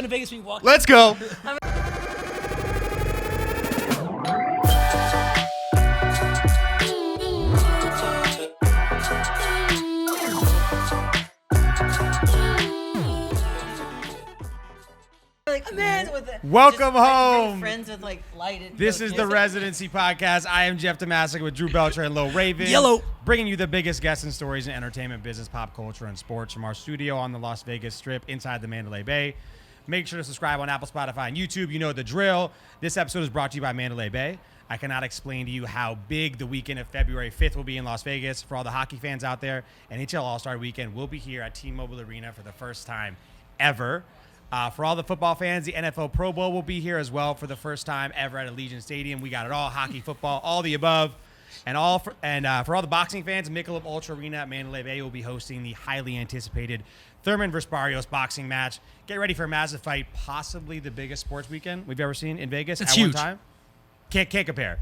been to Vegas when you walked? Let's go. Welcome home. Friends with like lighted. This is the Residency Podcast. I am Jeff Tomasic with Drew Belcher and Lil Raven. Yellow. Bringing you the biggest guests and stories in entertainment, business, pop culture, and sports from our studio on the Las Vegas Strip inside the Mandalay Bay. Make sure to subscribe on Apple, Spotify, and YouTube. You know the drill. This episode is brought to you by Mandalay Bay. I cannot explain to you how big the weekend of February 5th will be in Las Vegas. For all the hockey fans out there, NHL All-Star Weekend will be here at T-Mobile Arena for the first time ever. For all the football fans, the NFL Pro Bowl will be here as well for the first time ever at Allegiant Stadium. We got it all, hockey, football, all the above. And for all the boxing fans, Michelob Ultra Arena at Mandalay Bay will be hosting the highly anticipated Thurman vs. Barrios boxing match. Get ready for a massive fight, possibly the biggest sports weekend we've ever seen in Vegas It's at huge. one time. Can't compare.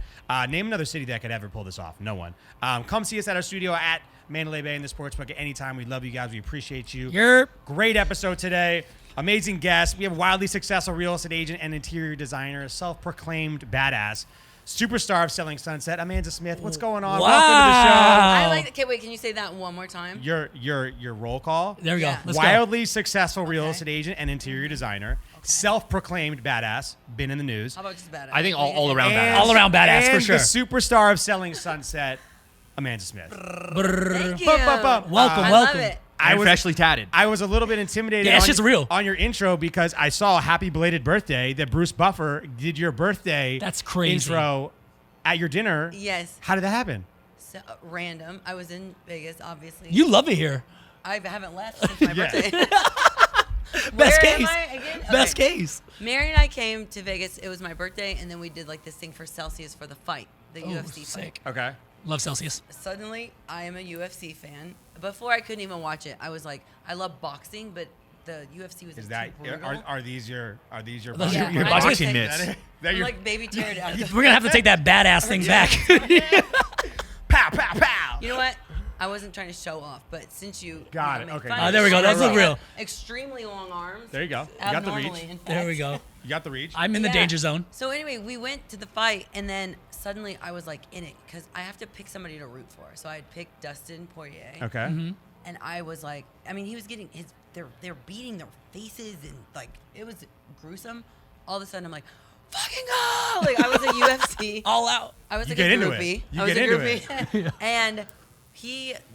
Name another city that could ever pull this off. No one. Come see us at our studio at Mandalay Bay in the Sportsbook at any time. We love you guys. We appreciate you. Yerp. Great episode today. Amazing guest. We have a wildly successful real estate agent and interior designer, self-proclaimed badass, superstar of Selling Sunset, AMANZA SMITH. What's going on? Wow. Welcome to the show. I like. Okay, wait. Can you say that one more time? Your roll call. There we Yeah. go. Let's Wildly successful real Okay. estate agent and interior designer, self-proclaimed badass, been in the news. How about just badass? I think all around And- badass. All around badass, and for sure. the superstar of Selling Sunset, AMANZA SMITH. go. Thank you. Welcome, I welcome. love it. I was freshly tatted. I was a little bit intimidated Yeah, it's on, just real. on your intro because I saw happy belated birthday that Bruce Buffer did your birthday That's crazy. intro at your dinner. Yes. How did that happen? So, random. I was in Vegas, obviously. You love it here. I haven't left since my Yeah. birthday. Best Where case. am I again? Best Okay. case. Mary and I came to Vegas. It was my birthday, and then we did like this thing for Celsius for the fight, the UFC fight. Sick. Okay. Love Celsius. Suddenly, I am a UFC fan. Before I couldn't even watch it. I was like, I love boxing, but the UFC was Is too that brutal. are these your Those boxing- are your I boxing was like- mitts. that I'm your like baby teared out. We're gonna have to take that badass thing back. pow pow pow. You know what? I wasn't trying to show off, but since you Got you it, made okay. fun Oh, of there we me, go. That's I look real. have extremely long arms. There you go. You got the reach. Abnormally, in fact. There we go. You got the reach. I'm in the Yeah. danger zone. So anyway, we went to the fight, and then suddenly I was like in it because I have to pick somebody to root for. So I had picked Dustin Poirier, Okay. Mm-hmm. and I was like, I mean, he was getting his, they're beating their faces, and like it was gruesome. All of a sudden, I'm like, fucking go! Like I was a UFC. All out. I was You like get a into it. groupie. You I was get a into groupie. And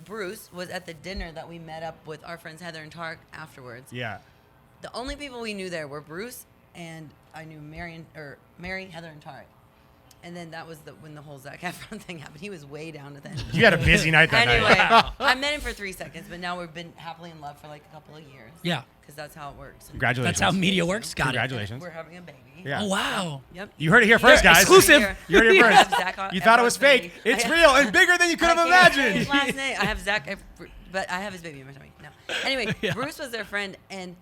Bruce was at the dinner that we met up with our friends Heather and Tark afterwards. Yeah. The only people we knew there were Bruce and I knew Mary, Heather, and Tark. And then that was when the whole Zac Efron thing happened. He was way down at the end. You had a busy night that Anyway, night. I met him for 3 seconds, but now we've been happily in love for like a couple of years. Yeah. Because that's how it works. Congratulations. That's how media works. Got it. Congratulations. We're having a baby. Yeah. Oh wow. Yep. You heard it here first, Yeah, guys. exclusive. You heard it I have first. Zac You thought it was Efron's fake. baby. It's I- real and bigger than you could have I can't say imagined. his last name. I have Zach, but I have his baby in my tummy. No. Anyway, Yeah. Bruce was their friend, and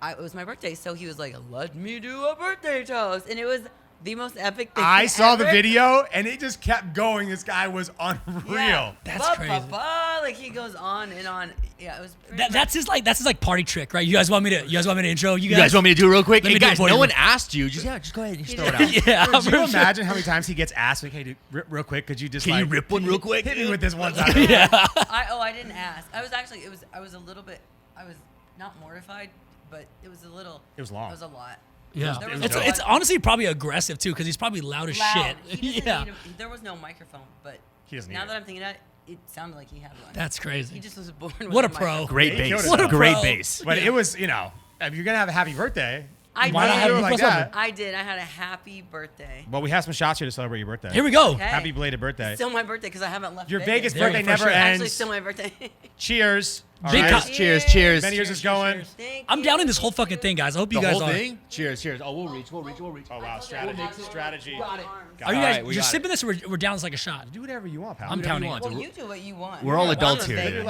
it was my birthday, so he was like, "Let me do a birthday toast," and it was the most epic thing. I saw the ever. video and it just kept going. This guy was unreal. Yeah. That's Ba, crazy. ba, ba, like he goes on and on. Yeah, it was. pretty That's his party trick, right? You guys want me to intro you You guys want me to do it real quick? Let Hey me do it guys, for no you. one asked you. Just go ahead and just throw it out. Yeah. Could you for sure. imagine how many times he gets asked, like, hey, dude, real quick, could you just Can you like, rip one real quick? hit me with this one time? Yeah. I didn't ask. I was actually. I was a little bit. I was not mortified, but it was a little. It was long. It was a lot. Yeah. There was It's- a lot. It's honestly probably aggressive too, because he's probably loud as Loud. shit. He doesn't Yeah. need there was no microphone, but He doesn't now need that it. I'm thinking about it, it sounded like he had one. That's He crazy. just was born What with a pro. microphone. Great He killed base. it, though. Great pro. base. But it was, if you're gonna have a happy birthday, I Why not did. have do it him like plus something? that. I did. I had a happy birthday. Well, we have some shots here to celebrate your birthday. Here we go. Okay. Happy belated birthday. Still my birthday because I haven't left Your Vegas There, birthday for never sure. Actually, ends. still my birthday. Cheers. All Big right. co- Cheers, cheers. Many years is going. Thank I'm you. down in this whole fucking thing, guys. I hope you The guys whole are. thing? Cheers, cheers. Oh, we'll reach. Oh wow, strategy. Strategy. Got it. Are you All guys right, we just got sipping this, or we're down as like a shot? Do whatever you want, pal. I'm Do whatever counting. you want. Well, you do what you want. We're all You're adults one here, of Live them.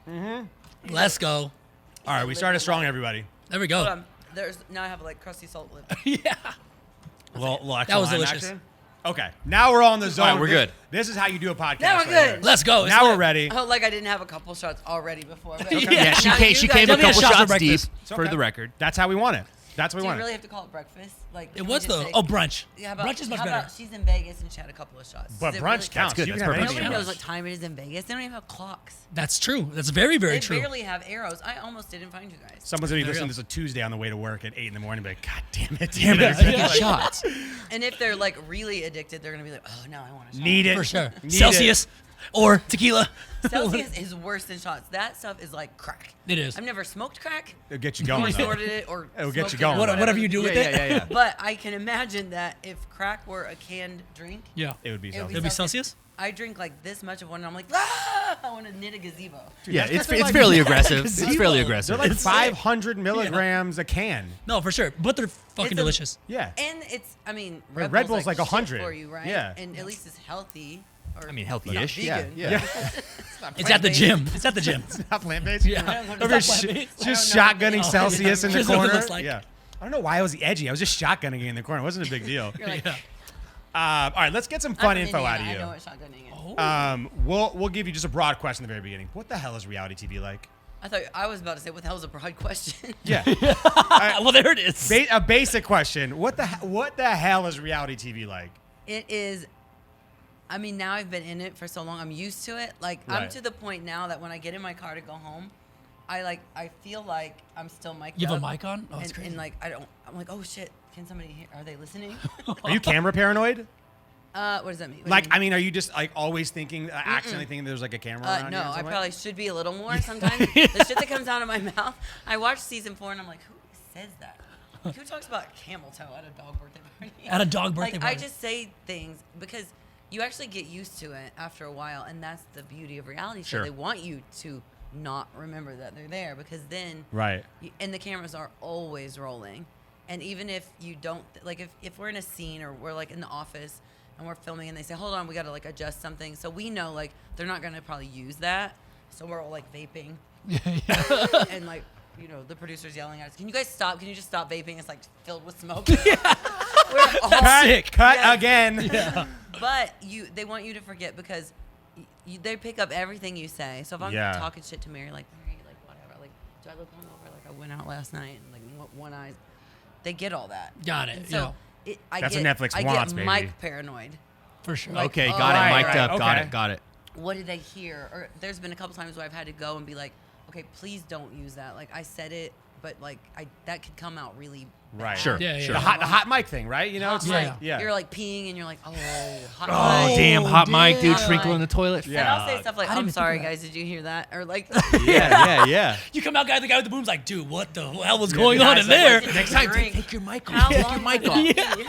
your life. Let's go. All right, we started strong, everybody. There we Hold go. on. Now I have like crusty salt lip. Yeah. Little That was lime delicious. action. Okay, now we're all in the zone. All right, we're good. This is how you do a podcast. Now we're right good. here. Let's go. It's Now lit. we're ready. Oh, like I didn't have a couple shots already before. But Yeah. Yeah, she Now came. you She guys- came a Give me a couple shot for shots deep. breakfast. It's For okay. the record. That's how we want it. That's what Do we you want. really have to call it breakfast? Like It can we was just though. say- Oh, brunch. Yeah, how about, Brunch is much how better. about she's in Vegas and she had a couple of shots. But Does it brunch really counts. good. You That's can have perfect. anything Nobody else. knows what time it is in Vegas. They don't even have clocks. That's true. That's very, very They true. barely have arrows. I almost didn't find you guys. Someone's gonna be There you listening go. to this a Tuesday on the way to work at 8 in the morning. And be like, God damn it, Damn it. Taking Yeah. Shots. And if they're like really addicted, they're gonna be like, oh no, I want a shot. Need it For sure. Need Celsius or tequila. Celsius is worse than shots. That stuff is like crack. It is. I've never smoked crack. It'll get you Or going. though. snorted it or It'll get smoked you it going. or Whatever you do with Yeah, it. yeah, yeah. But I can imagine that if crack were a canned drink, Yeah. It would be it would Celsius. It'd be Celsius? I drink like this much of one, and I'm like, ah! I want to knit a gazebo. Yeah, That's it's like- it's fairly aggressive. It's Gazebo. fairly They're aggressive. like It's 500 milligrams a can. No, for sure. But they're fucking It's a- delicious. Yeah. And it's, I mean, Red Red Bull's like shit 100. for you, right? Yeah. And at least it's healthy. Or I mean, not healthy-ish. Yeah, vegan. yeah. It's at the gym. It's at the gym. Not plant based. Yeah. Over It's not here plant-based. just I don't know. shotgunning Oh, Celsius in the Just what it corner. looks like. Yeah. I don't know why I was edgy. I was just shotgunning it in the corner. It wasn't a big deal. You're like, Yeah. All right, let's get some I'm fun from info out of Indiana. I know you. what shotgunning is. We'll give you just a broad question at the very beginning. What the hell is reality TV like? I thought I was about to say, what the hell is a broad question? Yeah. Well, there it is. A basic question. What the hell is reality TV like? It is. I mean, now I've been in it for so long, I'm used to it. Like, I'm Right. to the point now that when I get in my car to go home, I feel like I'm still mic'd You have up. a mic on? Oh, that's and, crazy. and like, I'm like, oh shit, can somebody hear? Are they listening? Are you camera paranoid? What does that mean? What do Like, you mean? I mean, are you just like always thinking, accidentally thinking there's like a camera around No, you? in I some way? probably should be a little more sometimes. The shit that comes out of my mouth. I watched season 4 and I'm like, who says that? Like, who talks about camel toe at a dog birthday party? At a dog birthday like, party. I just say things because you actually get used to it after a while, and that's the beauty of reality show. Sure. They want you to not remember that they're there because then, Right. and the cameras are always rolling. And even if you don't, like if we're in a scene or we're like in the office and we're filming and they say, hold on, we got to like adjust something. So we know like they're not going to probably use that. So we're all like vaping. And like, you know, the producer's yelling at us, can you guys stop? Can you just stop vaping? It's like filled with smoke. We're all Sick. Cut Yes. again. But they want you to forget because they pick up everything you say. So if I'm Yeah. talking shit to Mary, like, Mary, like whatever, like, do I look hungover? Like I went out last night and like one eye, they get all that. Got it, And so I That's get, what Netflix I wants, get baby. mic paranoid. For sure. Like, Okay, oh, got it. right, Mic'd right, up. Got okay. it. Got it. What did they hear? Or there's been a couple times where I've had to go and be like, okay, please don't use that. Like I said it, but like that could come out really bad. Right. Sure, Yeah, yeah, sure. The hot mic thing, right? You know, Hot it's mic. like, yeah. You're like peeing and you're like, oh, hot Oh, mic. damn, hot mic, dude, damn. sprinkle in the toilet. Yeah. And I'll say stuff like, I didn't I'm even sorry, think of guys, did you hear that? Or like, Yeah. You come out, the guy with the boom's like, dude, what the hell was going the on guy's in like, there? Like, Next time, drink. take your mic How off. Take long your mic would off. it be?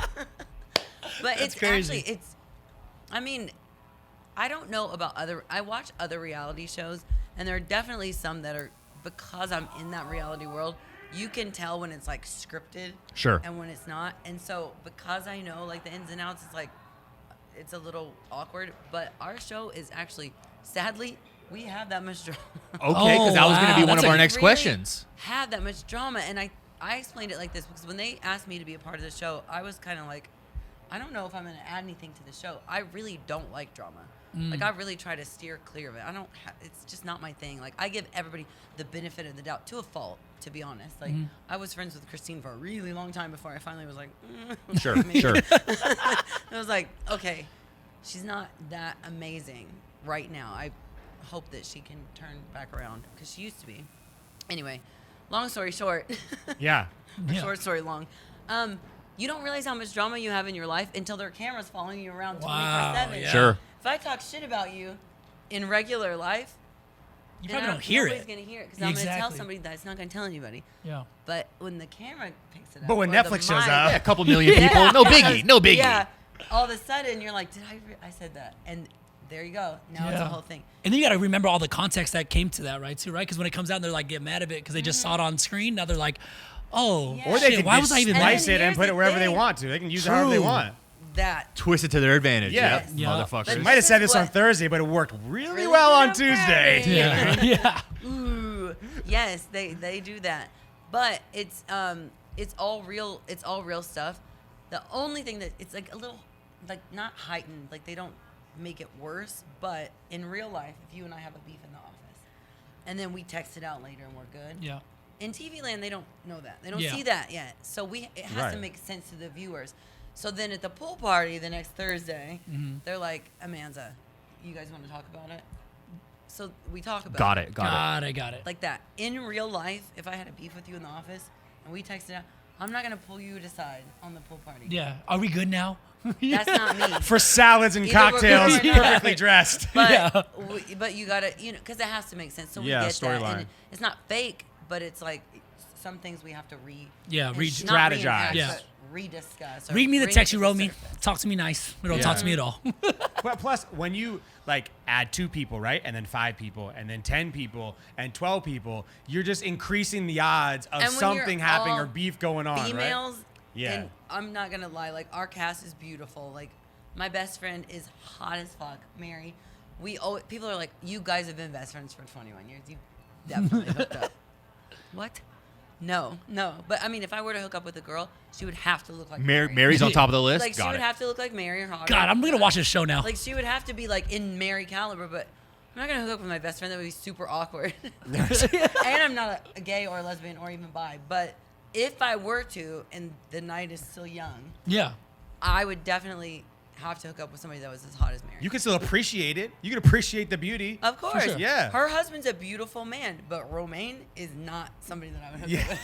But it's crazy. actually, I mean, I don't know about I watch other reality shows, and there are definitely some that are, because I'm in that reality world, you can tell when it's like scripted. Sure. And when it's not. And so because I know like the ins and outs, it's like, it's a little awkward, but our show is actually, sadly, we have that much drama. Okay, because that was going to be wow, one that's of our a next really questions. Have that much drama, and I explained it like this because when they asked me to be a part of the show, I was kind of like, I don't know if I'm going to add anything to the show. I really don't like drama. Like I really try to steer clear of it. It's just not my thing. Like I give everybody the benefit of the doubt to a fault, to be honest. Like I was friends with Christine for a really long time before I finally was like, Sure, maybe. sure. I was like, okay, she's not that amazing right now. I hope that she can turn back around because she used to be. Anyway, long story short, Yeah. or Yeah. short story long. You don't realize how much drama you have in your life until there are cameras following you around 24/7. yeah. Sure. If I talk shit about you in regular life, You then probably don't hear nobody's it. gonna hear it because I'm gonna tell Exactly. somebody that it's not gonna tell anybody. Yeah. But when the camera picks it up, But when or the Netflix shows mic- up- Yeah, a couple million people. Yeah. No biggie. No biggie. Yeah. All of a sudden, you're like, I said that, and there you go. Now it's a Yeah. whole thing. And then you got to remember all the context that came to that, right? Too, right? Because when it comes out, they're like get mad at it because they just saw it on screen. Now they're like, oh, Yeah. Or they shit, can why just was I even And there? slice it and here's put it the wherever they thing. want to. They can use it however they True. want. That Twist it to their advantage. Yeah. Yeah. Yeah. Motherfuckers. But You might have said This this is on what- Thursday, but it worked really Really well on good Tuesday. Friday. Yeah. Yeah. Ooh, yes, they do that, but it's all real. It's all real stuff. The only thing that it's like a little like not heightened, like they don't make it worse, but in real life, if you and I have a beef in the office, and then we text it out later and we're good. Yeah. In TV land, they don't know that. They don't Yeah. see that yet. So it has Right. to make sense to the viewers. So then at the pool party the next Thursday, they're like, Amanza, you guys want to talk about it? So we talk about Got it. it. Got it. Like that. In real life, if I had a beef with you in the office and we texted out, I'm not going to pull you aside on the pool party. Yeah. Are we good now? That's not me. For salads and Either we're cocktails, good or not. perfectly dressed. But Yeah. but you gotta, because it has to make sense. So we Yeah, get that, storyline. and it's not fake, but it's like some things we have to Yeah, and re- not strategize. reenact, Yeah. but rediscuss. Or Read me the bring text it you to wrote the me. surface. Talk to me nice. Don't Yeah. talk to me at all. But plus, when you like add 2 people, right, and then 5 people, and then 10 people, and 12 people, you're just increasing the odds of And when something you're happening all or beef going on, Females, right? Yeah. and I'm not gonna lie, like our cast is beautiful. Like my best friend is hot as fuck, Mary. People are like, you guys have been best friends for 21 years. You definitely hooked up. What? No. But I mean, if I were to hook up with a girl, she would have to look like Mary. Mary's on top of the list. Like she Got would it. have to look like Mary or hotter. God, I'm gonna watch this show now. Like she would have to be like in Mary caliber, but I'm not gonna hook up with my best friend. That would be super awkward. And I'm not a gay or a lesbian or even bi. But if I were to, and the night is still young, Yeah. I would definitely have to hook up with somebody that was as hot as Mary. You can still appreciate it. You can appreciate the beauty. Of course. sure. Yeah. Her husband's a beautiful man, but Romaine is not somebody that I would hook Yeah.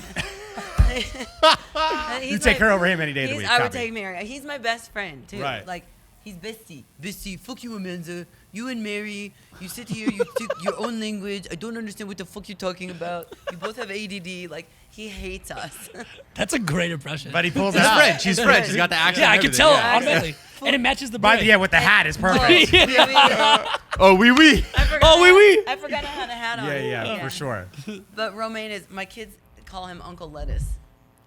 up with. You take her over him any day of the week. I would copy. take Mary. He's my best friend, too. Right. Like, he's bestie. Bestie, fuck you, Amanza. You and Mary, you sit here, you speak your own language. I don't understand what the fuck you're talking about. You both have ADD. Like, he hates us. That's a great impression. But he pulls She's it out. French. She's French. She's got the accent. yeah, I and can everything. tell Yeah. automatically. And it matches the But braid. yeah, with the hat is perfect. Oh, oui, oui. Oh, oui, oui. I forgot I had a hat on. Yeah, for sure. But Romaine is, my kids call him Uncle Lettuce.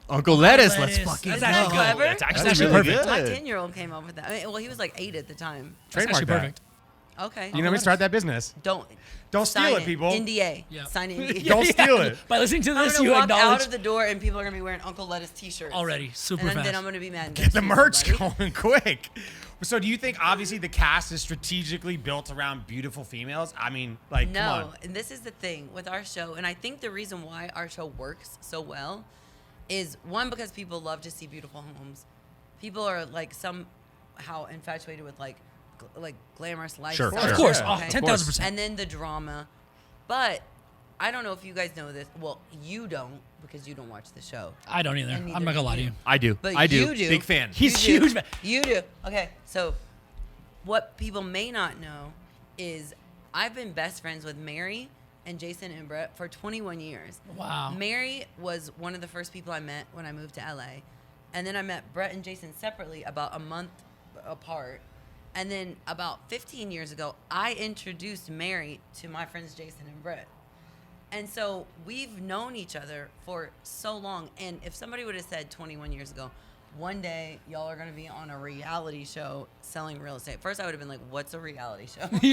Uncle Lettuce. Lettuce. Let's fucking That's Isn't actually that good. clever? That's actually, actually really perfect. My good. 10-year-old came up with that. I mean, well, he was like 8 at the time. That's Trademark actually that. perfect. Okay. You know me start that business. Don't steal sign it, people. NDA. Yeah. Sign NDA. Don't steal it. By listening to I'm this, gonna you walk acknowledge out of the door and people are gonna be wearing Uncle Lettuce T-shirts already super and fast. then I'm gonna be mad. Get the merch going quick. So do you think obviously the cast is strategically built around beautiful females? I mean, like, come No, on. and this is the thing with our show, and I think the reason why our show works so well is one, because people love to see beautiful homes. People are like somehow infatuated with like glamorous lifestyle. Sure. Of course, Yeah. oh, 10,000%. And then the drama. But I don't know if you guys know this. Well, you don't because you don't watch the show. I don't either. And neither I'm not gonna do lie to you. you. I do. But I do. you do. Big fan. He's You do. huge. Man. You do. Okay, so what people may not know is I've been best friends with Mary and Jason and Brett for 21 years. Wow. Mary was one of the first people I met when I moved to LA. And then I met Brett and Jason separately about a month apart. And then about 15 years ago, I introduced Mary to my friends Jason and Brett. And so we've known each other for so long. And if somebody would have said 21 years ago, one day y'all are going to be on a reality show selling real estate. First, I would have been like, what's a reality show? Because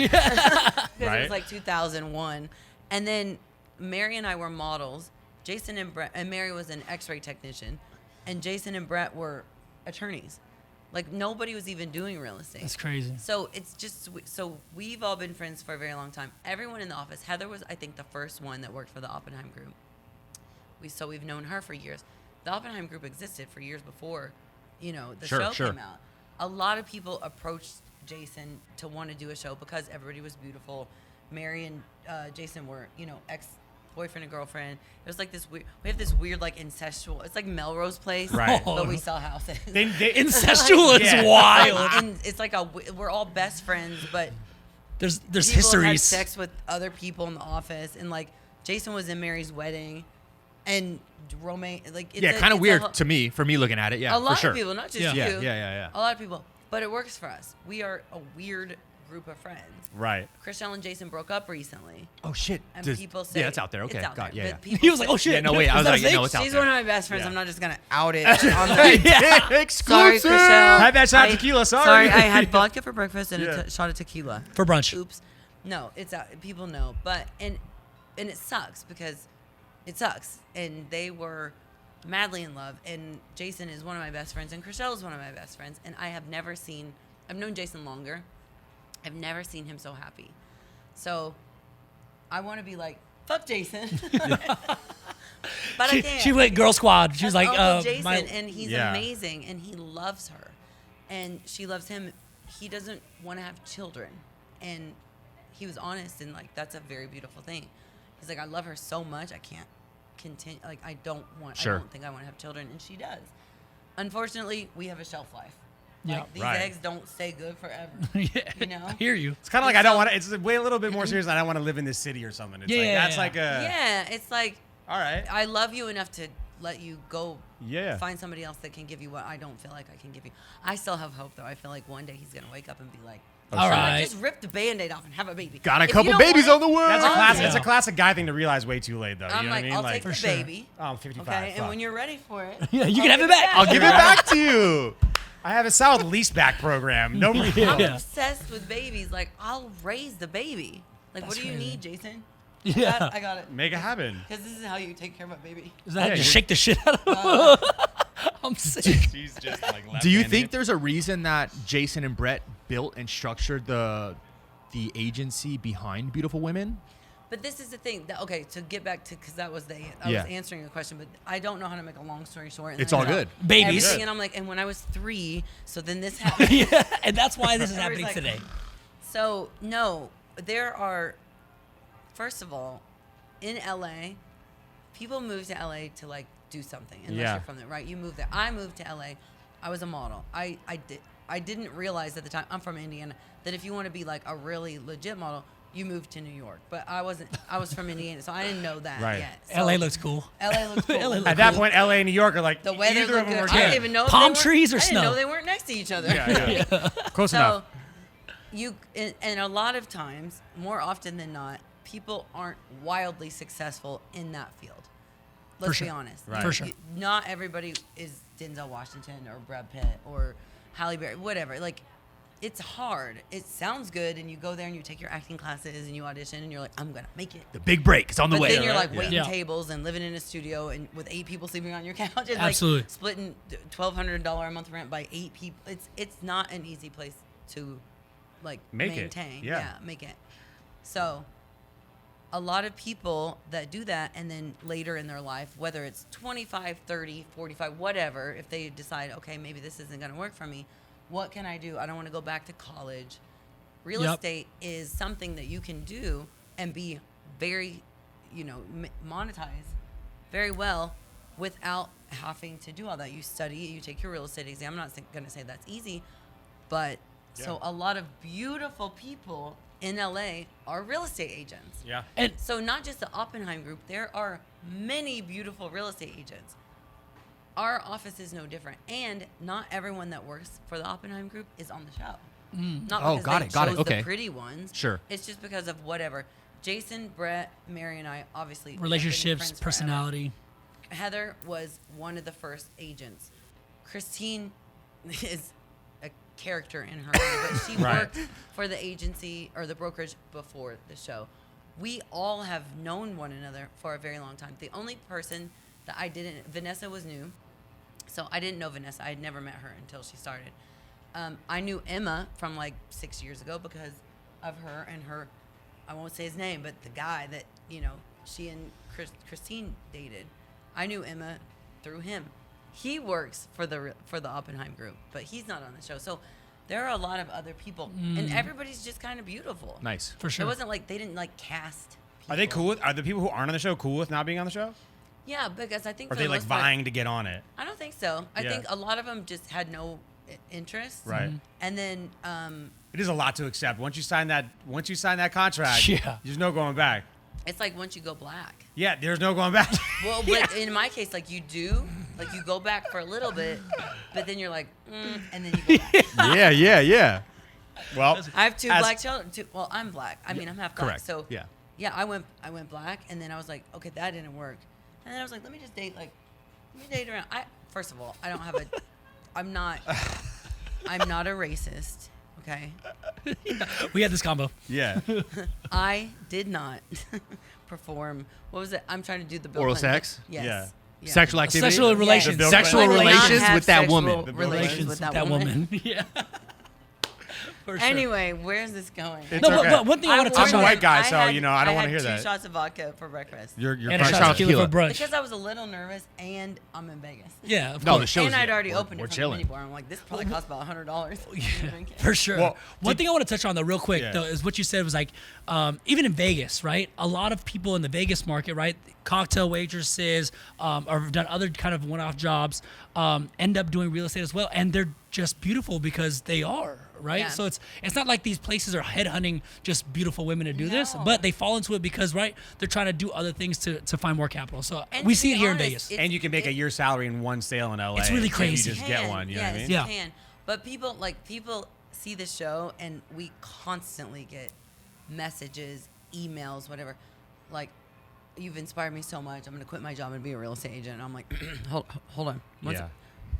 it Right. was like 2001. And then Mary and I were models. Jason and Brett, and Mary was an x-ray technician. And Jason and Brett were attorneys. Like nobody was even doing real estate. That's crazy. So it's just, so we've all been friends for a very long time. Everyone in the office, Heather was, I think, the first one that worked for the Oppenheim Group. So we've known her for years. The Oppenheim Group existed for years before, the show came out. A lot of people approached Jason to want to do a show because everybody was beautiful. Mary and Jason were, ex-boyfriend and girlfriend. It was like this weird, we have this weird, like, incestual, it's like Melrose Place, Right. but we sell houses. Incestual is Yeah. wild. And it's like we're all best friends, but There's people had histories. sex with other people in the office, and like Jason was in Mary's wedding, and Romaine, like it's Yeah, kind of weird a to me, for me looking at it. Yeah, a lot for sure. of people, not just Yeah. you. Yeah. A lot of people, but it works for us. We are a weird group of friends. Right. Chriselle and Jason broke up recently, Oh shit. and people say yeah, it's out there. Okay, it's out got there, yeah. but Yeah. people He was like, say- "Oh shit!" Yeah, no, wait, I was that like, fake? no, it's out She's there. one of my best friends. Yeah. I'm not just gonna out it. On the Exclusive. Sorry, Chriselle. Had that shot of tequila, sorry. Sorry, I had vodka for breakfast and Yeah. a shot of tequila. For brunch. Oops. No, it's out. People know, but and it sucks because it sucks. And they were madly in love. And Jason is one of my best friends, and Chriselle is one of my best friends. And I have never seen I've known Jason longer. I've never seen him so happy. So I want to be like, fuck Jason. But I can't. She went girl squad. She was like, Uncle Jason, my, and he's amazing, and he loves her, and she loves him. He doesn't want to have children, and he was honest, and like that's a very beautiful thing. He's like, I love her so much, I can't continue. Like I don't think I want to have children, and she does. Unfortunately, we have a shelf life. Like, these eggs don't stay good forever. You know? I hear you. It's kind of like I don't want to. It's way a little bit more serious than I don't want to live in this city or something. It's that's like a. Yeah, it's like. All right. I love you enough to let you go. Yeah. Find somebody else that can give you what I don't feel like I can give you. I still have hope though. I feel like one day he's gonna wake up and be like, all right, just rip the Band-Aid off and have a baby. Got a couple babies on the way. That's a classic guy thing to realize way too late though. I'm you know like, what I mean? I'll take the baby. Oh, I'm 55. Okay, and when you're ready for it, yeah, you can have it back. I'll give it back to you. I have a South leaseback program. No problem. I'm obsessed with babies. Like, I'll raise the baby. Like, what do you need, Jason? Yeah. I got it. Make it happen. Because this is how you take care of a baby. Is that just shake the shit out of him? I'm sick. She's just like Do you think there's a reason that Jason and Brett built and structured the agency behind Beautiful Women? But this is the thing. Okay, to get back to, because that was I was answering a question, but I don't know how to make a long story short. And It's all good. Babies. Everything, and I'm like, and when I was 3, so then this happened. Yeah, and that's why this is happening like, today. So, no, there are, first of all, in LA, people move to LA to like do something, unless you're from there, right? You move there. I moved to LA. I was a model. I didn't realize at the time, I'm from Indiana, that if you want to be like a really legit model, you moved to New York. But I wasn't. I was from Indiana, so I didn't know that yet. So LA looks cool. LA looks cool. At that point, LA and New York are like the weather either looked of them good. were I didn't even know palm trees or I snow. didn't know they weren't next to each other. Yeah. Close enough. And a lot of times, more often than not, people aren't wildly successful in that field. Let's be honest. Right. For sure. Not everybody is Denzel Washington or Brad Pitt or Halle Berry, whatever. Like, it's hard. It sounds good, and you go there and you take your acting classes and you audition, and you're like, I'm gonna make it. The big break is on the But way. then you're like waiting Yeah. tables and living in a studio and with 8 people sleeping on your couch and Absolutely. like splitting $1,200 a month rent by 8 people. It's not an easy place to like Make it. maintain. Yeah. Make it. So a lot of people that do that and then later in their life, whether it's 25, 30, 45, whatever, if they decide, okay, maybe this isn't going to work for me, what can I do? I don't want to go back to college. Real estate is something that you can do and be very, monetize very well without having to do all that. You study, you take your real estate exam. I'm not going to say that's easy, but so a lot of beautiful people in LA are real estate agents. Yeah. And So not just the Oppenheim Group, there are many beautiful real estate agents. Our office is no different, and not everyone that works for the Oppenheim Group is on the show. Not Oh, because got they it, got it, chose okay. the pretty ones. Sure. It's just because of whatever. Jason, Brett, Mary, and I obviously have been relationships, friends forever. personality. Heather was one of the first agents. Christine is a character in her own, but she Right. worked for the agency or the brokerage before the show. We all have known one another for a very long time. The only person that I didn't, Vanessa was new, so I didn't know Vanessa. I had never met her until she started. I knew Emma from like 6 years ago because of her and her, I won't say his name, but the guy that, she and Christine dated. I knew Emma through him. He works for the Oppenheim Group, but he's not on the show. So there are a lot of other people, and everybody's just kind of beautiful. Nice. For sure. It wasn't like they didn't like cast people. Are they cool with? Are the people who aren't on the show cool with not being on the show? Yeah, because I think Or are for they the like most part- vying to get on it? I don't think so. I Yeah. think a lot of them just had no interest. Right. And then It is a lot to accept. Once you sign that contract, Yeah. there's no going back. it's like once you go black. Yeah, there's no going back. Well, but in my case, like you do, like you go back for a little bit, but then you're like, and then you go back. Yeah. Well, I have 2 as- black children. Well, I'm black. I mean, I'm half black. Correct. So Yeah. I went black, and then I was like, okay, that didn't work. And then I was like, let me date around. First of all, I don't have a, I'm not a racist. Okay. We had this combo. Yeah. I did not perform. What was it? I'm trying to do the Bill Oral Clinton. sex? Yes. Yeah. Sexual activity. Sexual relations. Bill Sexual Clinton. Like, did not relations have with that sexual woman. relations with that woman. Yeah. For sure. Anyway, where's this going? It's No, okay. but one thing I want to touch I'm a on. white guy, I so, had- you know, I don't want to hear had that. 2 shots of vodka for breakfast. You're And a Fresh shot out of of tequila for tequila. brunch. Because I was a little nervous and I'm in Vegas. Yeah, of No, course. the show's And I'd already we're- opened we're it from chilling. the mini bar. I'm like, this probably costs about $100. For sure. Well, One thing I want to touch on though, real quick, Yeah. though, is what you said was like, even in Vegas, right? A lot of people in the Vegas market, right? Cocktail waitresses, or have done other kind of one-off jobs, end up doing real estate as well, and they're just beautiful because they are, right? Yeah. So it's not like these places are headhunting just beautiful women to do this, No. but they fall into it because, right? They're trying to do other things to find more capital. So And we to see be it here honest, in Vegas. it- And you can make a year's salary in one sale in LA. It's really if crazy. You just get one. You know what I mean? Yeah. You can. But people see the show, and we constantly get messages, emails, whatever. Like, you've inspired me so much. I'm gonna quit my job and be a real estate agent. And I'm like, hold on. Yeah.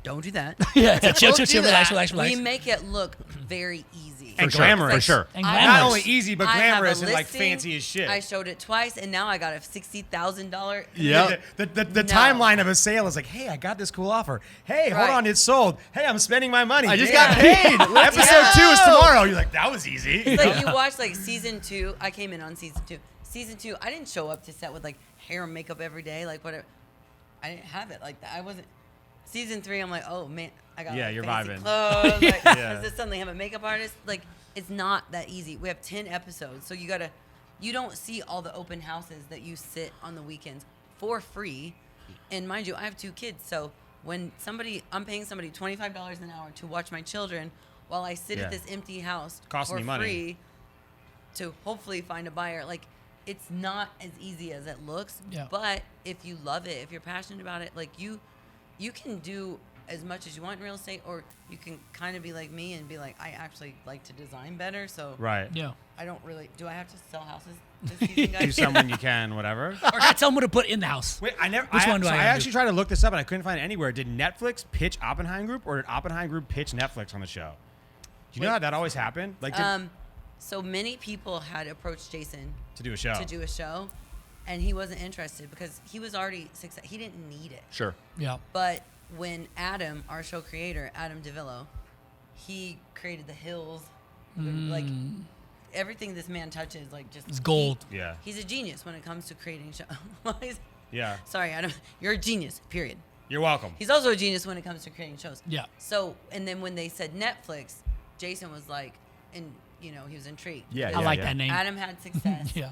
Don't do that. Yeah, chill, Don't do relax, that. relax. We make it look very easy. And sure, glamorous. for sure. And I- glamorous. Not only easy, but I have a glamorous and like listing. fancy as shit. I showed it twice, and now I got a $60,000. Yeah. The No. timeline of a sale is like, hey, I got this cool offer. Hey, hold Right. on, it's sold. Hey, I'm spending my money. I just Damn. got paid. Let's Episode 2 is go. tomorrow. You're like, that was easy. It's like you watch like season 2. I came in on season 2. Season 2, I didn't show up to set with like hair and makeup every day, like whatever. I didn't have it like that. I wasn't. Season 3, I'm like, oh man, I got Yeah, like, you're fancy vibing. clothes. Like, Yeah. does this suddenly have a makeup artist? Like, it's not that easy. We have 10 episodes, so you don't see all the open houses that you sit on the weekends for free. And mind you, I have 2 kids, so when I'm paying somebody $25 an hour to watch my children while I sit Yeah. at this empty house Costing for you money. free to hopefully find a buyer. Like, it's not as easy as it looks. Yeah. But if you love it, if you're passionate about it, like you can do as much as you want in real estate, or you can kind of be like me and be like, I actually like to design better, so Right. Yeah. I don't really. Do I have to sell houses this season, guys? Do someone you can, whatever. Or can I tell them what to put in the house? Wait, I never. Which one do I I have to actually tried to look this up and I couldn't find it anywhere. Did Netflix pitch Oppenheim Group, or did Oppenheim Group pitch Netflix on the show? Do you know Wait. how that always happened? Like So many people had approached Jason to do a show. to do a show, and he wasn't interested because he was already success. He didn't need it. Sure. Yeah. But when Adam, our show creator, Adam DeVillo, he created The Hills, like everything this man touches, like just It's gold. Yeah. He's a genius when it comes to creating shows. Yeah. Sorry, Adam, you're a genius. Period. You're welcome. He's also a genius when it comes to creating shows. Yeah. So, and then when they said Netflix, Jason was like, and he was intrigued. Yeah, I like that name. Adam had success Yeah.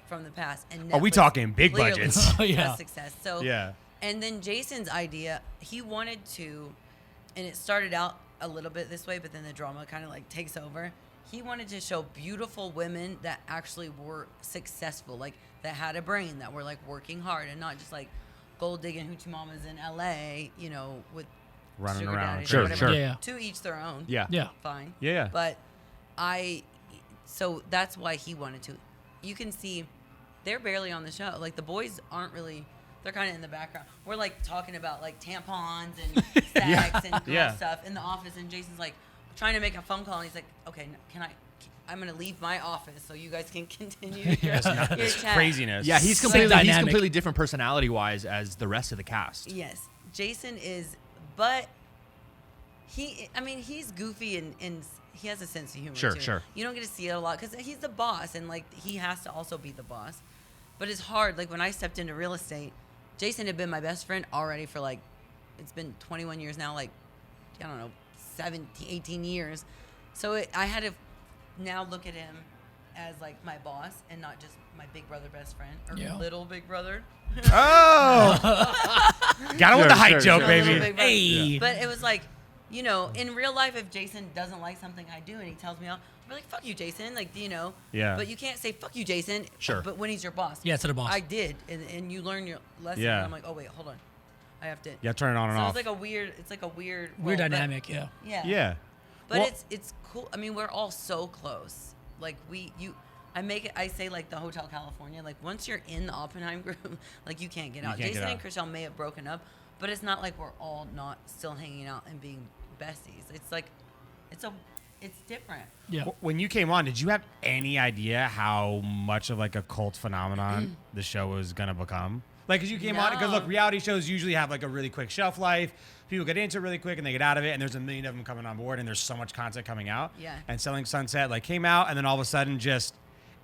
from the past, and Are we Netflix talking big clearly budgets? Oh, yeah. has success. So Yeah. And then Jason's idea, he wanted to, and it started out a little bit this way, but then the drama kind of like takes over. He wanted to show beautiful women that actually were successful, like that had a brain, that were like working hard, and not just like gold digging hoochie mamas in LA, with Running sugar around. daddies or Sure, whatever. sure. Yeah. To each their own. Yeah. Yeah. Fine. Yeah. But so that's why he wanted to. You can see they're barely on the show. Like the boys aren't really, they're kind of in the background. We're like talking about like tampons and sex and girl Yeah. stuff in the office. And Jason's like trying to make a phone call. And he's like, okay, I'm going to leave my office so you guys can continue your It's chat. craziness. Yeah, he's Sick completely dynamic. different personality wise as the rest of the cast. Yes. Jason is, but he's goofy and he has a sense of humor Sure, too. sure. You don't get to see it a lot because he's the boss and like he has to also be the boss. But it's hard. Like when I stepped into real estate, Jason had been my best friend already for like, it's been 21 years now, like, I don't know, 17, 18 years. So I had to now look at him as like my boss and not just my big brother best friend or Yeah. little big brother. Oh. Got him with the height Sure, joke, sure. baby. Little big brother. Hey. But it was like, in real life, if Jason doesn't like something I do and he tells me off, I'm like, fuck you, Jason. Like, Yeah. But you can't say, fuck you, Jason. Sure. But when he's your boss. Yeah, to the boss. I did. And you learn your lesson. Yeah. And I'm like, oh, wait, hold on. I have to. Yeah, turn it on and So off. it's like a weird Weird role, but- dynamic. Yeah. Yeah. Yeah. But Well- it's cool. I mean, we're all so close. Like I say like the Hotel California, like once you're in the Oppenheim group, like you can't get out. can't get Jason out. and Chriselle may have broken up, but it's not like we're all not still hanging out and being besties. It's like, it's different. Yeah. When you came on, did you have any idea how much of like a cult phenomenon the show was gonna become? Like, because you came on, because look, reality shows usually have like a really quick shelf life. People get into it really quick and they get out of it, and there's a million of them coming on board, and there's so much content coming out. Yeah. And Selling Sunset like came out, and then all of a sudden just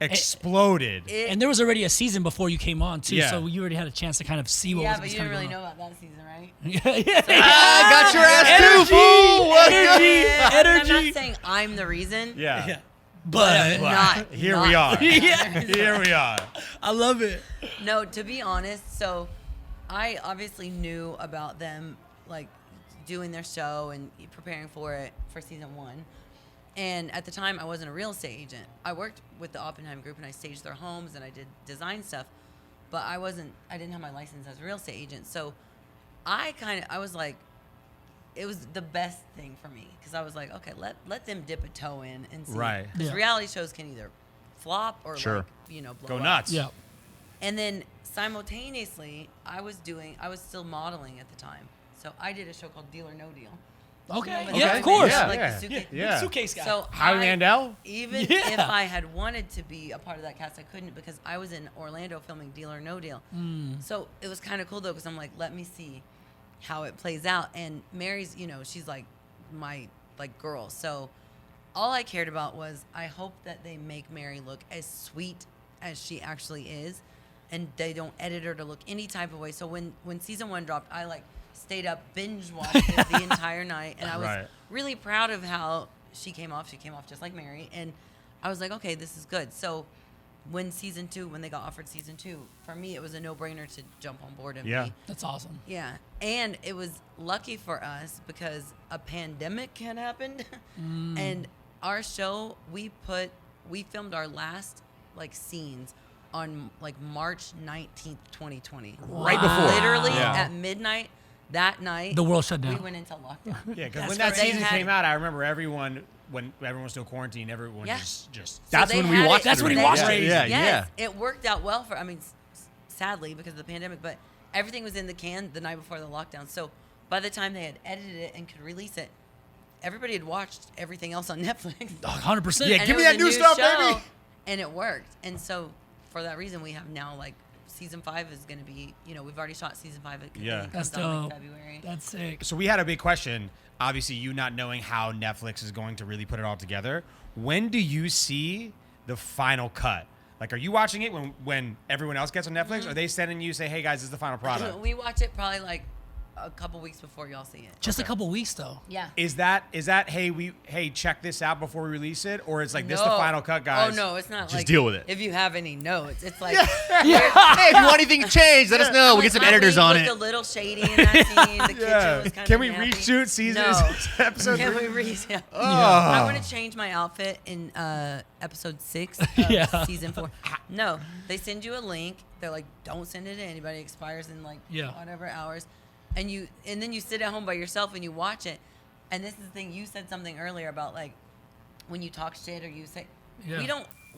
exploded. And there was already a season before you came on too, Yeah. so you already had a chance to kind of see what Yeah, was but you kind didn't of really going know about that season, right? on. Yeah. I got your ass too, fool. I'm not saying I'm the reason. Yeah. But Not Here not- we are. Yeah. Here we are. I love it. No, to be honest, so I obviously knew about them, like doing their show and preparing for it for season 1. And at the time, I wasn't a real estate agent. I worked with the Oppenheim Group and I staged their homes and I did design stuff, but I didn't have my license as a real estate agent. So I was like, it was the best thing for me because I was like, okay, let them dip a toe in and see. Right. Because Yeah. reality shows can either flop or Sure. blow Go up. nuts. Yeah. And then simultaneously, I was still modeling at the time. So I did a show called Deal or No Deal. Okay. Remember Yeah, that? of course. Yeah. Like Yeah. the suitcase. Yeah. Suitcase guy. So Howie Mandel? even Yeah. if I had wanted to be a part of that cast, I couldn't because I was in Orlando filming Deal or No Deal. So it was kind of cool though because I'm like, let me see how it plays out. And Mary's, she's like my girl. So all I cared about was I hope that they make Mary look as sweet as she actually is, and they don't edit her to look any type of way. So when season 1 dropped, I stayed up, binge watched it the entire night, and I was Right. really proud of how she came off. She came off just like Mary, and I was like, okay, this is good. So when they got offered season 2, for me it was a no-brainer to jump on board and Yeah. be. That's awesome. Yeah, and it was lucky for us because a pandemic had happened, and our show we filmed our last scenes on March 19th, 2020. Right before. Literally Yeah. at midnight that night. The world shut down. We went into lockdown. Yeah, because That's when that right. They season had- came out, I remember when everyone was still quarantined, everyone Yeah. just So That's they when we had watched it- That's when he they- watched it. Yeah, Yes, it worked out well sadly because of the pandemic, but everything was in the can the night before the lockdown. So by the time they had edited it and could release it, everybody had watched everything else on Netflix. 100%. Yeah, And give it me was that a new stuff, show, baby. And it worked. And so for that reason, we have now season 5 is going to be, we've already shot season 5. It Yeah. That's comes out in dope. February. That's sick. So we had a big question. Obviously, you not knowing how Netflix is going to really put it all together. When do you see the final cut? Are you watching it when everyone else gets on Netflix? Are they sending you say, "Hey guys, this is the final product"? We watch it probably a couple weeks before y'all see it. Just a couple weeks though. Yeah. Is that hey check this out before we release it, or it's this is the No. final cut, guys? Oh no, it's not Just deal with it. If you have any notes, it's like Hey, if you want anything changed, let us know. We'll get some my editors week on looked it. a little shady in that scene. The kitchen was kind Can of we nappy. reshoot season No. episode Can we 3? reshoot? Oh. I want to change my outfit in episode 6 of Yeah. season 4. No, they send you a link. They're like, don't send it to anybody. It expires in whatever hours. And then you sit at home by yourself and you watch it. And this is the thing, you said something earlier about when you talk shit or you say Yeah.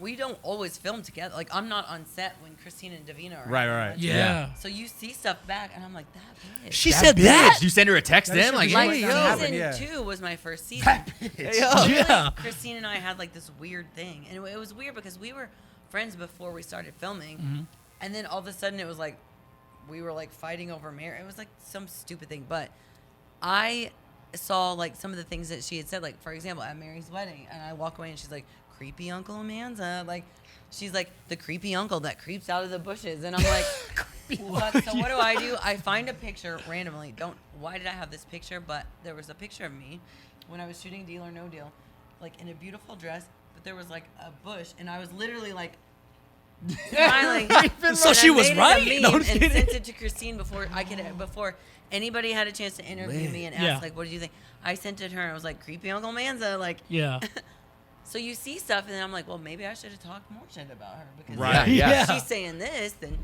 we don't always film together. I'm not on set when Christina and Davina are Right. Yeah. So you see stuff back and I'm like, that bitch. She said that. You send her a text That then, should like, be hey, like yo. that. Season Yeah. 2 was my first season. Yeah. Christine and I had this weird thing, and it was weird because we were friends before we started filming, Mm-hmm. and then all of a sudden it was we were fighting over Mary. It was some stupid thing, but I saw some of the things that she had said, for example at Mary's wedding, and I walk away and she's like, creepy Uncle Amanza, she's like the creepy uncle that creeps out of the bushes, and I'm like, what? So what do? I find a picture randomly. Why did I have this picture? But there was a picture of me when I was shooting Deal or No Deal, in a beautiful dress, but there was a bush, and I was literally smiling. So And she I was made it a right. meme No, I'm and kidding. sent it to Christine before anybody had a chance to interview me and ask Yeah. what did you think? I sent it to her and I was like, creepy Uncle Manza, Yeah. So you see stuff and then I'm like, well, maybe I should have talked more shit about her because Right. Yeah. if she's saying this, then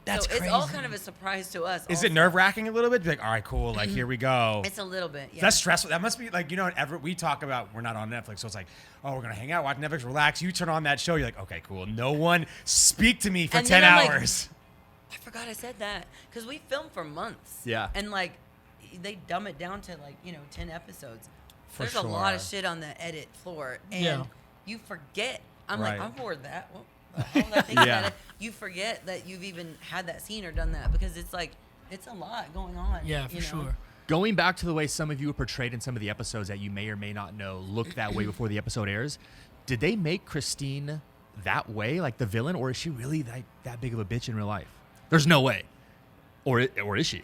That's so it's all crazy. kind of a surprise to us. Is also. it nerve wracking a little bit? Be all right, cool. Here we go. It's a little bit. Yeah. That's stressful. That must be Everett, we talk about we're not on Netflix, so it's oh, we're gonna hang out, watch Netflix, relax. You turn on that show, you're like, okay, cool. No one speak to me for And 10 then I'm hours. I forgot I said that because we filmed for months. Yeah. And they dumb it down to 10 episodes. For There's a lot of sure. shit on the edit floor, and Yeah. you forget. I'm Right. I'm bored of that. Well, All that thing Yeah. about it, you forget that you've even had that scene or done that because it's like it's a lot going on. Yeah, for you know? sure. Going back to the way some of you were portrayed in some of the episodes that you may or may not know looked that way before the episode airs, did they make Christine that way, like the villain, or is she really that big of a bitch in real life? There's no way. Or is she?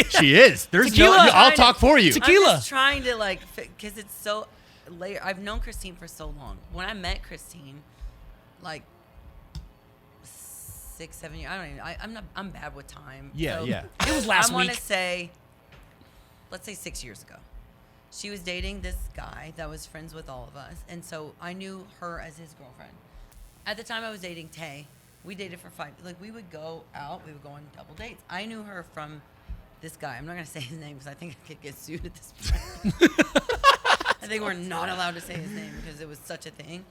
She is. There's Tequila. no. I'll talk for you. Tequila. I'm just trying to like, because it's so layer. I've known Christine for so long. When I met Christine, like 6, 7 years. I don't even. I'm bad with time. Yeah, yeah. It was last I want week. to say, let's say 6 years ago. She was dating this guy that was friends with all of us, and so I knew her as his girlfriend. At the time, I was dating Tay. We dated for 5. Like we would go out. We would go on double dates. I knew her from this guy. I'm not gonna say his name because I think I could get sued at this point. I think we're not allowed to say his name because it was such a thing.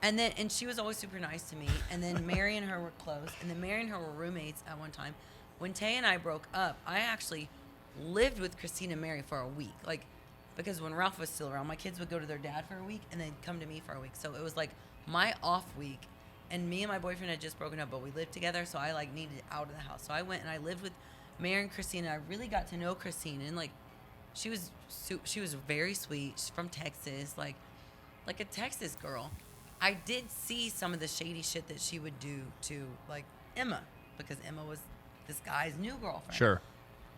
And she was always super nice to me. And then Mary and her were close. And then Mary and her were roommates at one time. When Tay and I broke up, I actually lived with Christine and Mary for a week. Like, because when Ralph was still around, my kids would go to their dad for a week and then come to me for a week. So it was like my off week. And me and my boyfriend had just broken up, but we lived together. So I like needed out of the house. So I went and I lived with Mary and Christine. And I really got to know Christine. And like, she was very sweet. She's from Texas, like a Texas girl. I did see some of the shady shit that she would do to like Emma, because Emma was this guy's new girlfriend. Sure.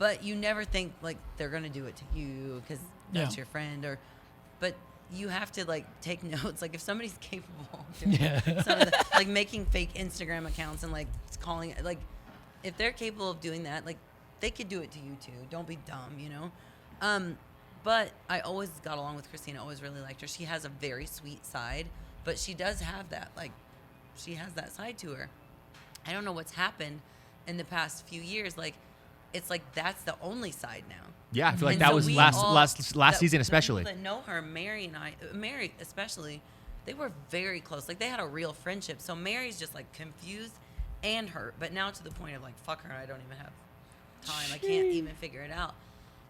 But you never think like they're gonna do it to you because that's Yeah. your friend, but you have to like take notes. Like if somebody's capable of doing some of the, like making fake Instagram accounts and like calling it, like if they're capable of doing that, like they could do it to you too. Don't be dumb, you know. But I always got along with Christina. I always really liked her. She has a very sweet side, but she does have that, like, she has that side to her. I don't know what's happened in the past few years. Like, it's like that's the only side now. Yeah, I feel like And that so was we last the- season the especially. people that know her, Mary especially, they were very close. Like they had a real friendship. So Mary's just like confused and hurt, but now to the point of like, fuck her, I don't even have time. I can't even figure it out.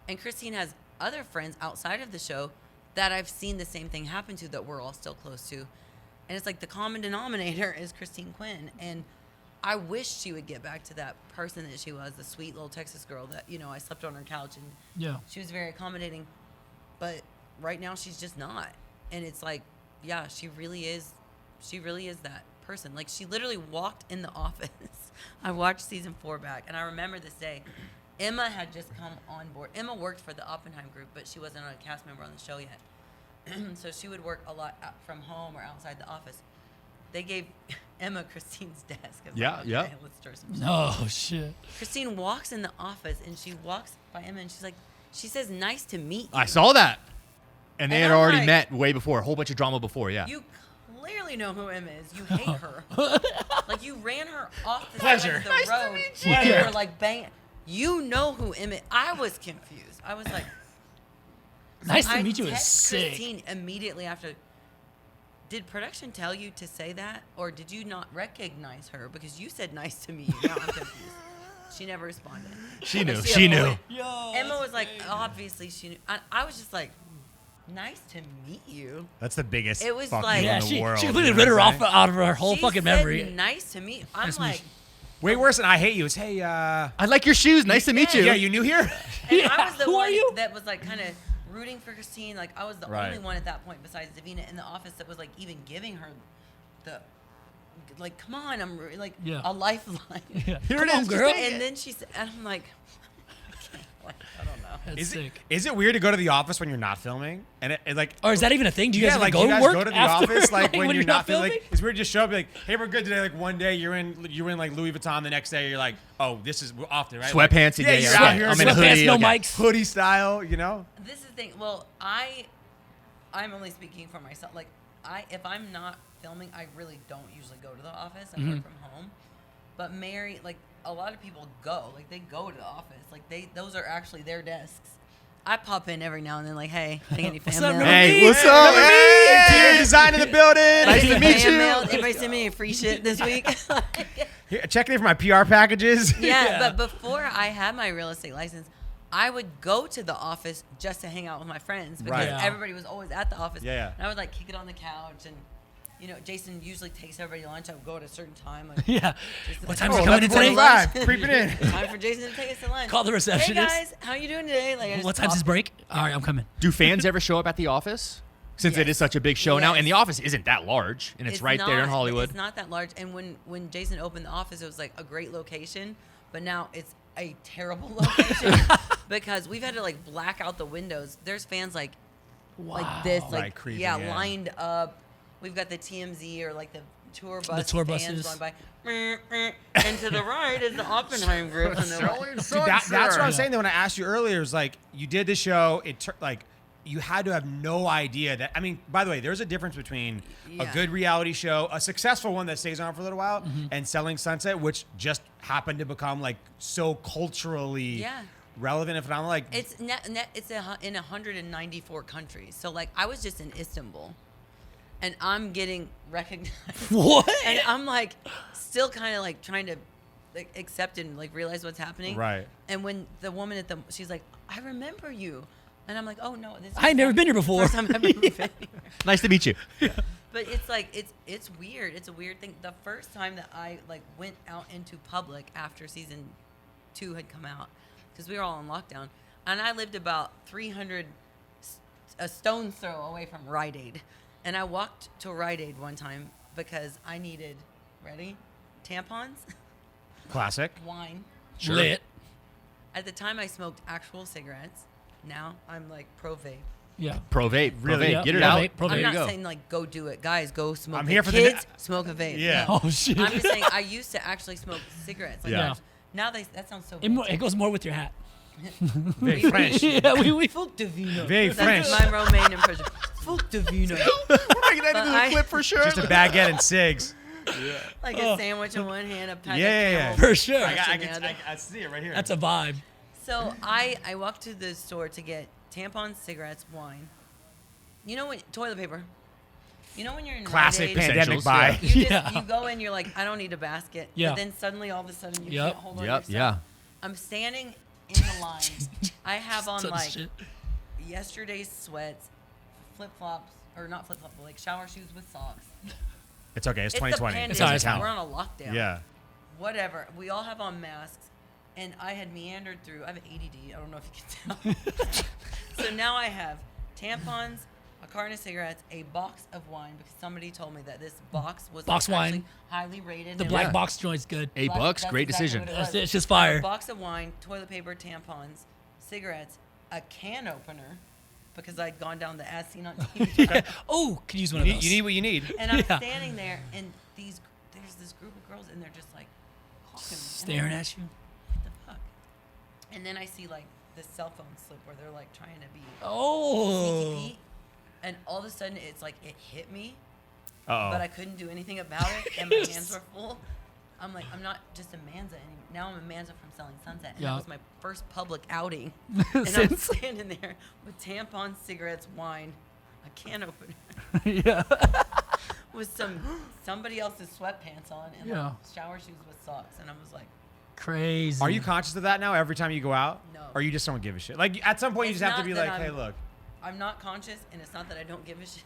And Christine has other friends outside of the show that I've seen the same thing happen to that we're all still close to. And it's like the common denominator is Christine Quinn. And I wish she would get back to that person that she was, the sweet little Texas girl that, you know, I slept on her couch and Yeah. she was very accommodating. But right now she's just not. And it's like, yeah, she really is that person. Like she literally walked in the office. I watched season 4 back and I remember this day. Emma had just come on board. Emma worked for the Oppenheim group, but she wasn't a cast member on the show yet. So she would work a lot from home or outside the office. They gave Emma Christine's desk. I was Yeah, like, okay, yeah. let's stir some shit. Oh shit. Christine walks in the office and she walks by Emma and she's like, she says, "Nice to meet you." I saw that. And they And had I'm already like- met way before, a whole bunch of drama before, yeah. You clearly know who Emma is. You hate her. Like you ran her off the Pleasure. side of the road. When you were like bang. You know who Emma. I was confused. I was like, Nice to I meet you is text sick. Christine immediately after. Did production tell you to say that, or did you not recognize her because you said nice to meet you? Now I'm confused. She never responded. She knew. But She knew. avoided- Emma was like, obviously she knew. I was just like, nice to meet you. That's the biggest. It was fuck like- you Yeah, in the she world. completely you know rid her what I'm off saying? out of her whole She fucking said, memory. Nice to meet you. I'm Nice to meet like, Way worse than I hate you is, hey, I like your shoes. Nice to meet you. yeah, you new here? and I was the Who are one you? that was like kind of rooting for Christine. Like I was the Right. only one at that point besides Davina in the office that was like even giving her the, like, come on, I'm like Yeah. a lifeline. Yeah. Here Come it on, is, just girl. take it. And then she said, and I'm like, I don't know. That's Is sick. is it weird to go to the office when you're not filming? And it like, Or is that even a thing? Do you guys even like go you to guys work go to the after, office like when you're not filming? filming? Like, it's weird to just show up, be like, hey, we're good today. Like one day you're in like Louis Vuitton, the next day you're like, oh, we're off there, right? Sweatpants, like, yeah, you're yeah, out yeah. here, I'm in a sweatpants, hoodie, no okay. mics. hoodie style, you know? This is the thing. Well, I'm only speaking for myself. Like if I'm not filming, I really don't usually go to the office. I work from home. But Mary, like a lot of people go, like they go to the office, like those are actually their desks. I pop in every now and then, like, hey, take any fan What's up, mail. Noah? Hey, Me. what's up? Hey, Hey, interior design in the building. Nice to Any meet fan you. mail? Anybody send me any free shit this week? Here, checking in for my PR packages. Yeah, but before I had my real estate license, I would go to the office just to hang out with my friends because Right. Yeah. everybody was always at the office. Yeah, yeah. And I would like kick it on the couch and you know, Jason usually takes everybody to lunch. I would go at a certain time. Like, Yeah. Jason's What like, time's "Oh, he coming in today? 11:45, creeping in. Time for Jason to take us to lunch. Call the receptionist. Hey guys, how you doing today? Like, I just What time's his pop- break? All right, I'm coming. Do fans ever show up at the office? Since it Yes. is such a big show now, and the Yes. office isn't that large, and it's right there in not- Hollywood. It's not that large. And when Jason opened the office, it was like a great location, but now it's a terrible location because we've had to like black out the windows. There's fans like this, Like like creeping yeah, in. lined up. We've got the TMZ or like the tour bus. tour fans buses. going by. And to the right is the Oppenheim group. And they're like, Dude, that's what I was saying. Though when I asked you earlier, is like you did the show. Like you had to have no idea that. I mean, by the way, there's a difference between a Yeah. good reality show, a successful one that stays on for a little while, Mm-hmm. and Selling Sunset, which just happened to become like so culturally Yeah. relevant and phenomenal. Like it's in 194 countries. So like I was just in Istanbul, and I'm getting recognized. What? And I'm like still kind of like trying to like accept and like realize what's happening. Right. And when the woman she's like, I remember you. And I'm like, oh no, this is I ain't never been here before. First time I've ever been here. Nice to meet you. But it's like it's weird. It's a weird thing. The first time that I like went out into public after season 2 had come out, because we were all in lockdown, and I lived about 300 a stone's throw away from Rite Aid, and I walked to Rite Aid one time because I needed tampons, classic. wine. Sure. Lit. At the time, I smoked actual cigarettes. Now I'm like pro vape. Yeah. Pro vape, Really? Yeah, get it pro out. vape, pro I'm vape. not go. saying like go do it, guys. Go smoke. I'm vape. here for the- kids. Smoke a vape. Yeah. No. Oh shit. I'm just saying I used to actually smoke cigarettes. Like Yeah. Now that sounds so. It goes more with your hat. Very French. Yeah, we Fuck de vino. Very That's French. my Romaine impression. Fuck de vino. We're making that But into the I- clip for sure. Just a baguette and cigs. Like a sandwich in one hand, uptight. Yeah. For sure. I see it right here. That's a vibe. So I walked to the store to get tampons, cigarettes, wine. You know when toilet paper. You know when you're in classic Rite Aid, pandemic Essentials, buy. yeah. You just Yeah. you go in, you're like, I don't need a basket. Yeah. But then suddenly all of a sudden you Yep. can't hold on to your stuff. yeah. I'm standing in the line. I have on Some like shit. yesterday's sweats, flip flops, or not flip flops, but like shower shoes with socks. It's okay. It's It's 2020. the It's all right, pandemic. it's fine. We're on a lockdown. Yeah. Whatever. We all have on masks, and I had meandered through. I have ADD. I don't know if you can tell. So now I have tampons, a carton of cigarettes, a box of wine, because somebody told me that this box was Box like, actually wine. highly rated. The and black like- box joint's good. $8, That's great exactly decision. what it was. It's just fire. A box of wine, toilet paper, tampons, cigarettes, a can opener, because I'd gone down the as seen on TV. Oh, could use one of those. You need what you need. And I'm Yeah. standing there, and there's this group of girls, and they're just like talking, Staring at you. What the fuck? And then I see like this cell phone slip where they're like trying to be Oh. CTP, and all of a sudden it's like it hit me, Uh-oh. but I couldn't do anything about it, and my hands were full. I'm like, I'm not just a Manza anymore. Now I'm a Manza from Selling Sunset, and Yeah. that was my first public outing. And I'm Since- standing there with tampons, cigarettes, wine, a can opener, Yeah. with somebody else's sweatpants on, and Yeah. like shower shoes with socks, and I was like, Crazy. Are you conscious of that now every time you go out? No. Or you just don't give a shit? Like at some point you It's just have to not be that like, hey, I'm- look. I'm not conscious, and it's not that I don't give a shit.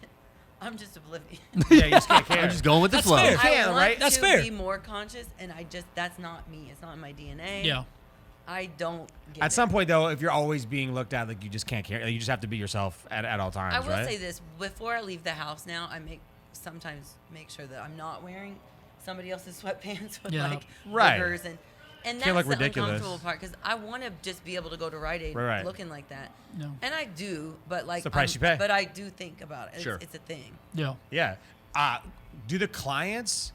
I'm just oblivious. Yeah, you just can't care. I'm just going with the That's flow. fair. I can, want right? That's to fair. be more conscious, and that's not me. It's not in my DNA. Yeah. I don't get At it. some point though, if you're always being looked at, like you just can't care. Like, you just have to be yourself at all times, I will right? say this: before I leave the house now, I sometimes make sure that I'm not wearing somebody else's sweatpants with Yeah. like Right. boogers and Can't that's look the ridiculous. uncomfortable part, because I want to just be able to go to Rite Aid Right. looking like that. Yeah. And I do, but like It's the price you pay. But I do think about it. Sure. It's a thing. Yeah. Yeah. Do the clients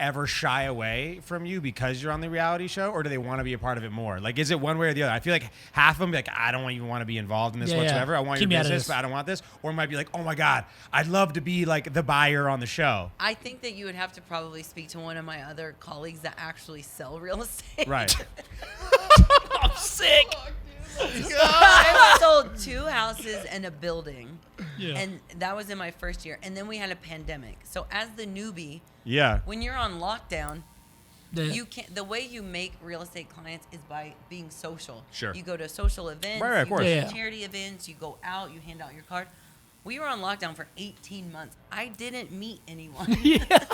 ever shy away from you because you're on the reality show, or do they want to be a part of it more? Like, is it one way or the other? I feel like half of them be like, I don't even want to be involved in this Yeah, yeah. whatsoever. I want Keep me your out of business, this. but I don't want this. Or it might be like, oh my God, I'd love to be like the buyer on the show. I think that you would have to probably speak to one of my other colleagues that actually sell real estate. Right. I'm sick. I sold 2 houses and a building, Yeah. and that was in my first year. And then we had a pandemic. So as the newbie, Yeah. when you're on lockdown, The- you can't. The way you make real estate clients is by being social. Sure. You go to social events, Right, of you course. go to Yeah. charity events, you go out, you hand out your card. We were on lockdown for 18 months. I didn't meet anyone. Yeah.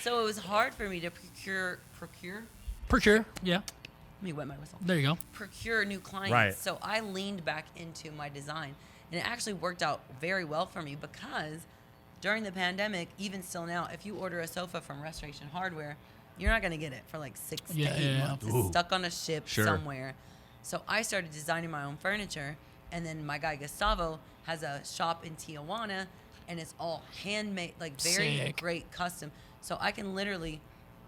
So it was hard for me to procure. Procure. Yeah. Let me wet my whistle. There you go. Procure new clients. Right. So I leaned back into my design, and it actually worked out very well for me because during the pandemic, even still now, if you order a sofa from Restoration Hardware, you're not going to get it for like 6 to 8 months. It's stuck on a ship somewhere. So I started designing my own furniture, and then my guy Gustavo has a shop in Tijuana, and it's all handmade, like very Sick. great custom. So I can literally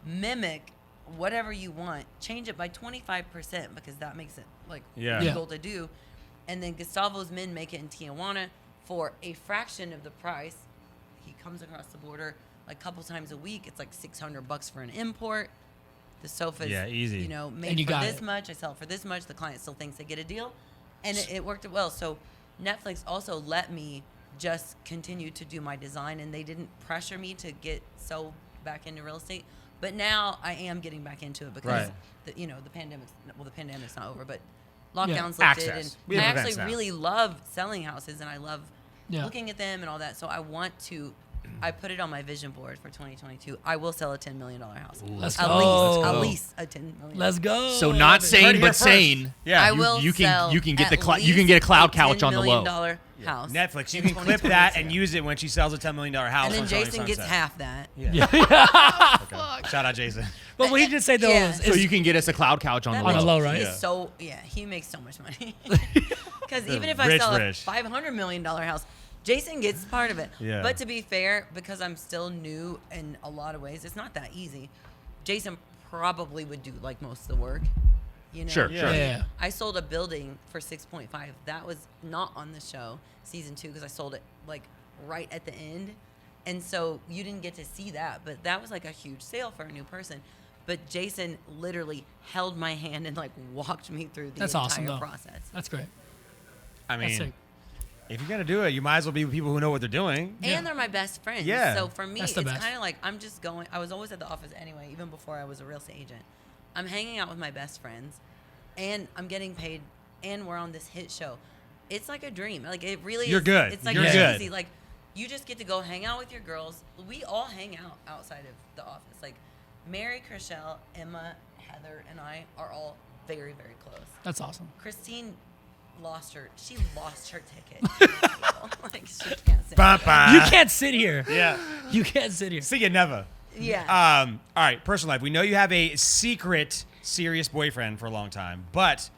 mimic whatever you want, change it by 25% because that makes it like legal to do. And then Gustavo's men make it in Tijuana for a fraction of the price. He comes across the border like a couple times a week. It's like $600 for an import. The sofa's easy. you know, And made you for got this it. much. I sell it for this much. The client still thinks they get a deal. And it worked well. So Netflix also let me just continue to do my design, and they didn't pressure me to get so back into real estate. But now I am getting back into it because the pandemic's not over, but lockdowns lifted, Access. We and I have actually events now. really love selling houses, and I love Yeah. looking at them and all that. So I put it on my vision board for 2022. I will sell a $10 million house. Let's At go. least a $10 million. Let's go. So Love not it. saying Heard it here but first. saying. Yeah. I you- will you can- sell you can get the at you can get a least cloud couch on the $10 low. million house. Netflix. You in can clip that 2022. and use it when she sells a $10 million house. And then on Selling Jason gets Sunset. half that. Okay. Shout out Jason. But what he did say though Yeah. is, So you can get us a cloud couch on the That low. On the makes- low, right? he's Yeah. he makes so much money. Because even if I Rich, sell rich. a $500 million house, Jason gets part of it. Yeah. But to be fair, because I'm still new in a lot of ways, it's not that easy. Jason probably would do like most of the work. You know? Sure, Yeah. sure. Yeah. I sold a building for 6.5. That was not on the show season 2 because I sold it like right at the end, and so you didn't get to see that. But that was like a huge sale for a new person. But Jason literally held my hand and like walked me through the That's entire awesome though. process. That's great. I That's mean, sick. if you're gonna do it, you might as well be with people who know what they're doing. And they're my best friends. Yeah. So for me, That's it's the best. kind of like I'm just going. I was always at the office anyway, even before I was a real estate agent. I'm hanging out with my best friends, and I'm getting paid, and we're on this hit show. It's like a dream. Like it really You're is. good. It's like You're cheesy. good. Like you just get to go hang out with your girls. We all hang out outside of the office. Like Mary, Chriselle, Emma, Heather, and I are all very, very close. That's awesome. Christine lost her ticket. Like she can't sit. Bah, bah. You can't sit here. Yeah. You can't sit here. See you never. Yeah. All right, personal life. We know you have a secret, serious boyfriend for a long time, but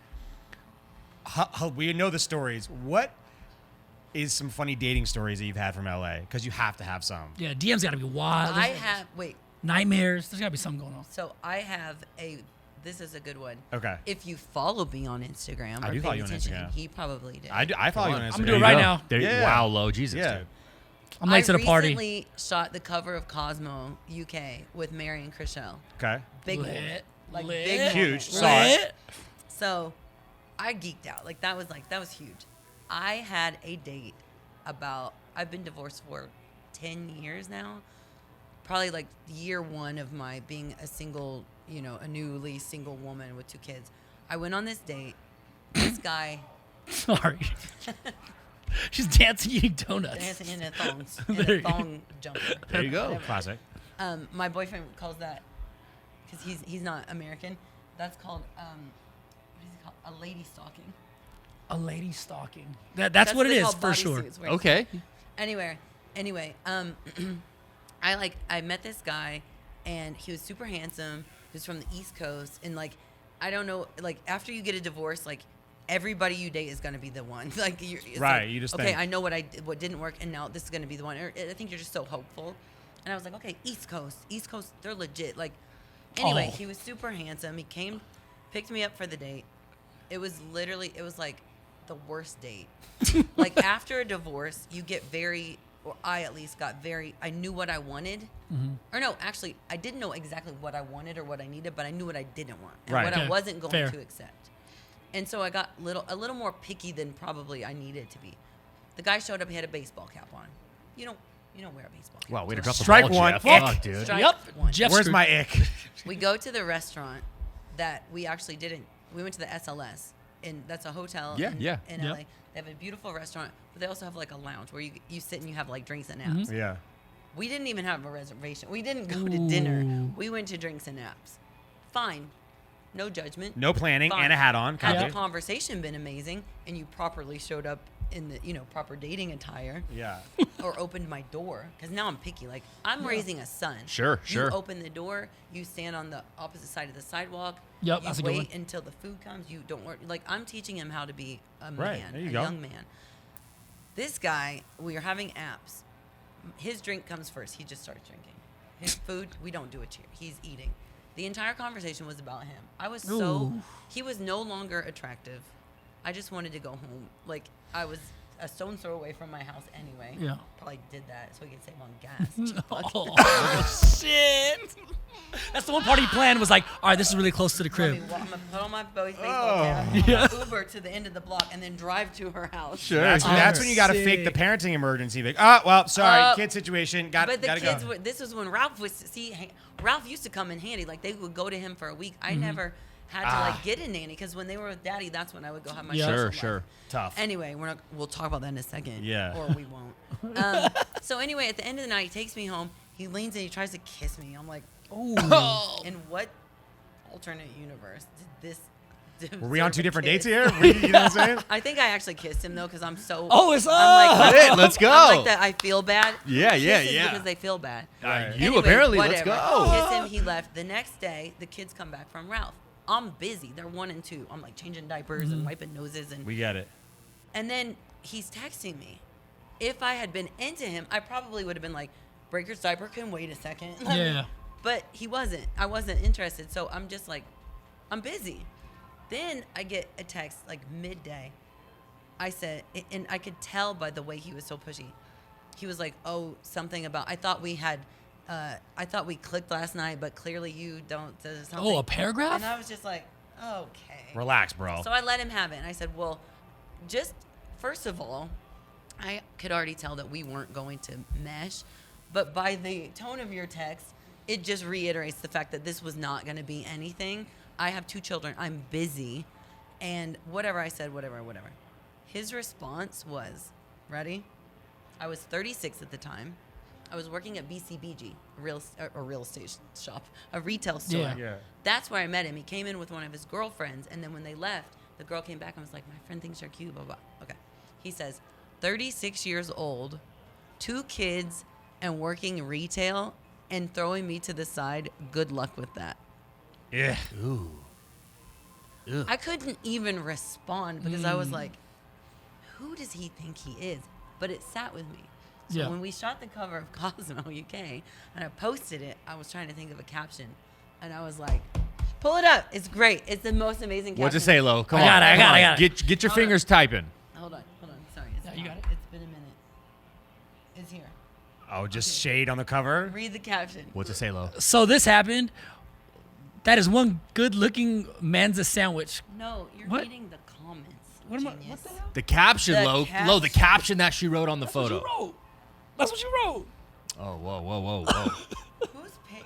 we know the stories. What is some funny dating stories that you've had from LA? Because you have to have some. Yeah, DM's got to be wild. Nightmares. There's got to be something going on. So I have this is a good one. Okay. If you follow me on Instagram I or do follow pay you on attention, Instagram. he probably did. I follow you on Instagram. I'm gonna do it right now. There, Yeah. Wow, low Jesus, Yeah. dude. I'm late to the I party. recently shot the cover of Cosmo UK with Mary and Chriselle. Okay. Big Lit. moment. Like Lit. big moment. Huge. Saw it. Lit. So I geeked out. That was huge. I had a date I've been divorced for 10 years now. Probably like year 1 of my being a single, a newly single woman with 2 kids. I went on this date. This guy Sorry. She's dancing, eating donuts. dancing in a thongs, There in you a thong jumper. There you go. Whatever. Classic. My boyfriend calls that, because he's not American. That's called what is it called? A lady stalking. A lady stalking. That's what it they is call for sure. bodysuits, where Okay. Anyway, I met this guy, and he was super handsome. He was from the East Coast, and I don't know, after you get a divorce, everybody you date is gonna be the one. It's Right, you just okay. think. I know what didn't work, and now this is gonna be the one. Or I think you're just so hopeful. And I was like, okay, East Coast, they're legit. Anyway, Oh. he was super handsome. He came, picked me up for the date. It was like the worst date. After a divorce, you get or I at least got I knew what I wanted. Or no, actually, I didn't know exactly what I wanted or what I needed, but I knew what I didn't want and Right. what I Okay. wasn't going Fair. to accept. And so I got a little more picky than probably I needed to be. The guy showed up, he had a baseball cap on. You don't wear a baseball cap. Wow, way to drop the Strike ball, one. Jeff. Ick. Fuck, dude. Strike Yep. one. Jeff Where's screwed- my ick? We go to the restaurant that we actually didn't. We went to the SLS. and that's a hotel. Yeah, in, yeah. in Yep. LA. They have a beautiful restaurant, but they also have like a lounge where you sit and you have like drinks and naps. Yeah. We didn't even have a reservation. We didn't go to dinner. Ooh. We went to drinks and naps. Fine. No judgment. No planning Fine. and a hat on. Had Copy. the conversation been amazing and you properly showed up in the, proper dating attire Yeah. or opened my door, because now I'm picky. Like, I'm raising a son. Sure, sure. You open the door, you stand on the opposite side of the sidewalk. Yep, You that's a good wait one. until the food comes. You don't work. Like, I'm teaching him how to be a Right, man, there you a go. young man. This guy, we are having apps. His drink comes first. He just starts drinking. His food, we don't do it here. He's eating. The entire conversation was about him. I was Ooh. he was no longer attractive. I just wanted to go home. Like, I was a stone's throw away from my house anyway. Yeah. Probably did that so he could save on gas. Oh, shit. That's the one part he planned was like, all right, this is really close to the crib. I'm gonna put on my baseball Oh. cap, Yeah. Uber to the end of the block, and then drive to her house. Sure. That's when you got to fake the parenting emergency. Like, oh, well, sorry, kid situation. But the Gotta kids go. were. This was when Ralph was. Ralph used to come in handy. Like, they would go to him for a week. I never had to like get a nanny, because when they were with Daddy, that's when I would go have my Yeah. social Sure, life. sure. Tough. Anyway, we'll talk about that in a second. Yeah. Or we won't. So anyway, at the end of the night, he takes me home. He leans in. He tries to kiss me. I'm like, Oh. in what alternate universe did this? Were we on two deserve a different dates kiss? here? You know what I'm saying? I think I actually kissed him though, because I'm so. Oh, it's I'm like, Hey, let's go. I'm like that. I feel bad. Yeah, yeah, Kisses yeah. Because they feel bad. Right. You Anyway, apparently. whatever. Let's go. Kiss him. He left. The next day, the kids come back from Ralph. I'm busy. They're 1 and 2. I'm like changing diapers and wiping noses We get it. and then he's texting me. If I had been into him, I probably would have been like, Breaker's diaper can wait a second. Yeah. But he wasn't. I wasn't interested. So I'm just like, I'm busy. Then I get a text like midday. I said, and I could tell by the way he was so pushy. He was like, oh, something about, I thought we clicked last night, but clearly you don't. Something. Oh, a paragraph? And I was just like, okay. Relax, bro. So I let him have it. And I said, well, just first of all, I could already tell that we weren't going to mesh. But by the tone of your text, it just reiterates the fact that this was not going to be anything. I have 2 children. I'm busy. And whatever I said, whatever. His response was, ready? I was 36 at the time. I was working at BCBG, a real estate shop, a retail store. Yeah. Yeah. That's where I met him. He came in with one of his girlfriends, and then when they left, the girl came back and was like, my friend thinks you're cute, blah, blah. Okay. He says, 36 years old, 2 kids, and working retail, and throwing me to the side. Good luck with that. Yeah. Ooh. I couldn't even respond because I was like, who does he think he is? But it sat with me. So Yeah. when we shot the cover of Cosmo UK and I posted it, I was trying to think of a caption. And I was like, pull it up. It's great. It's the most amazing caption. What's it say, Lo? Come I on. got it, I come got it, on. I got it. Get your Hold fingers typing. Hold on. Sorry. Yeah, you got it. It's been a minute. It's here. Oh, just shade on the cover. Read the caption. What's it say, Lo? So this happened. That is one good-looking Manza sandwich. No, you're What? reading the comments. What am I? genius. What the hell? The caption, The Lo. caption. Lo, the caption that she wrote on the That's what photo. you wrote. That's what you wrote. Oh, whoa. Who's pick?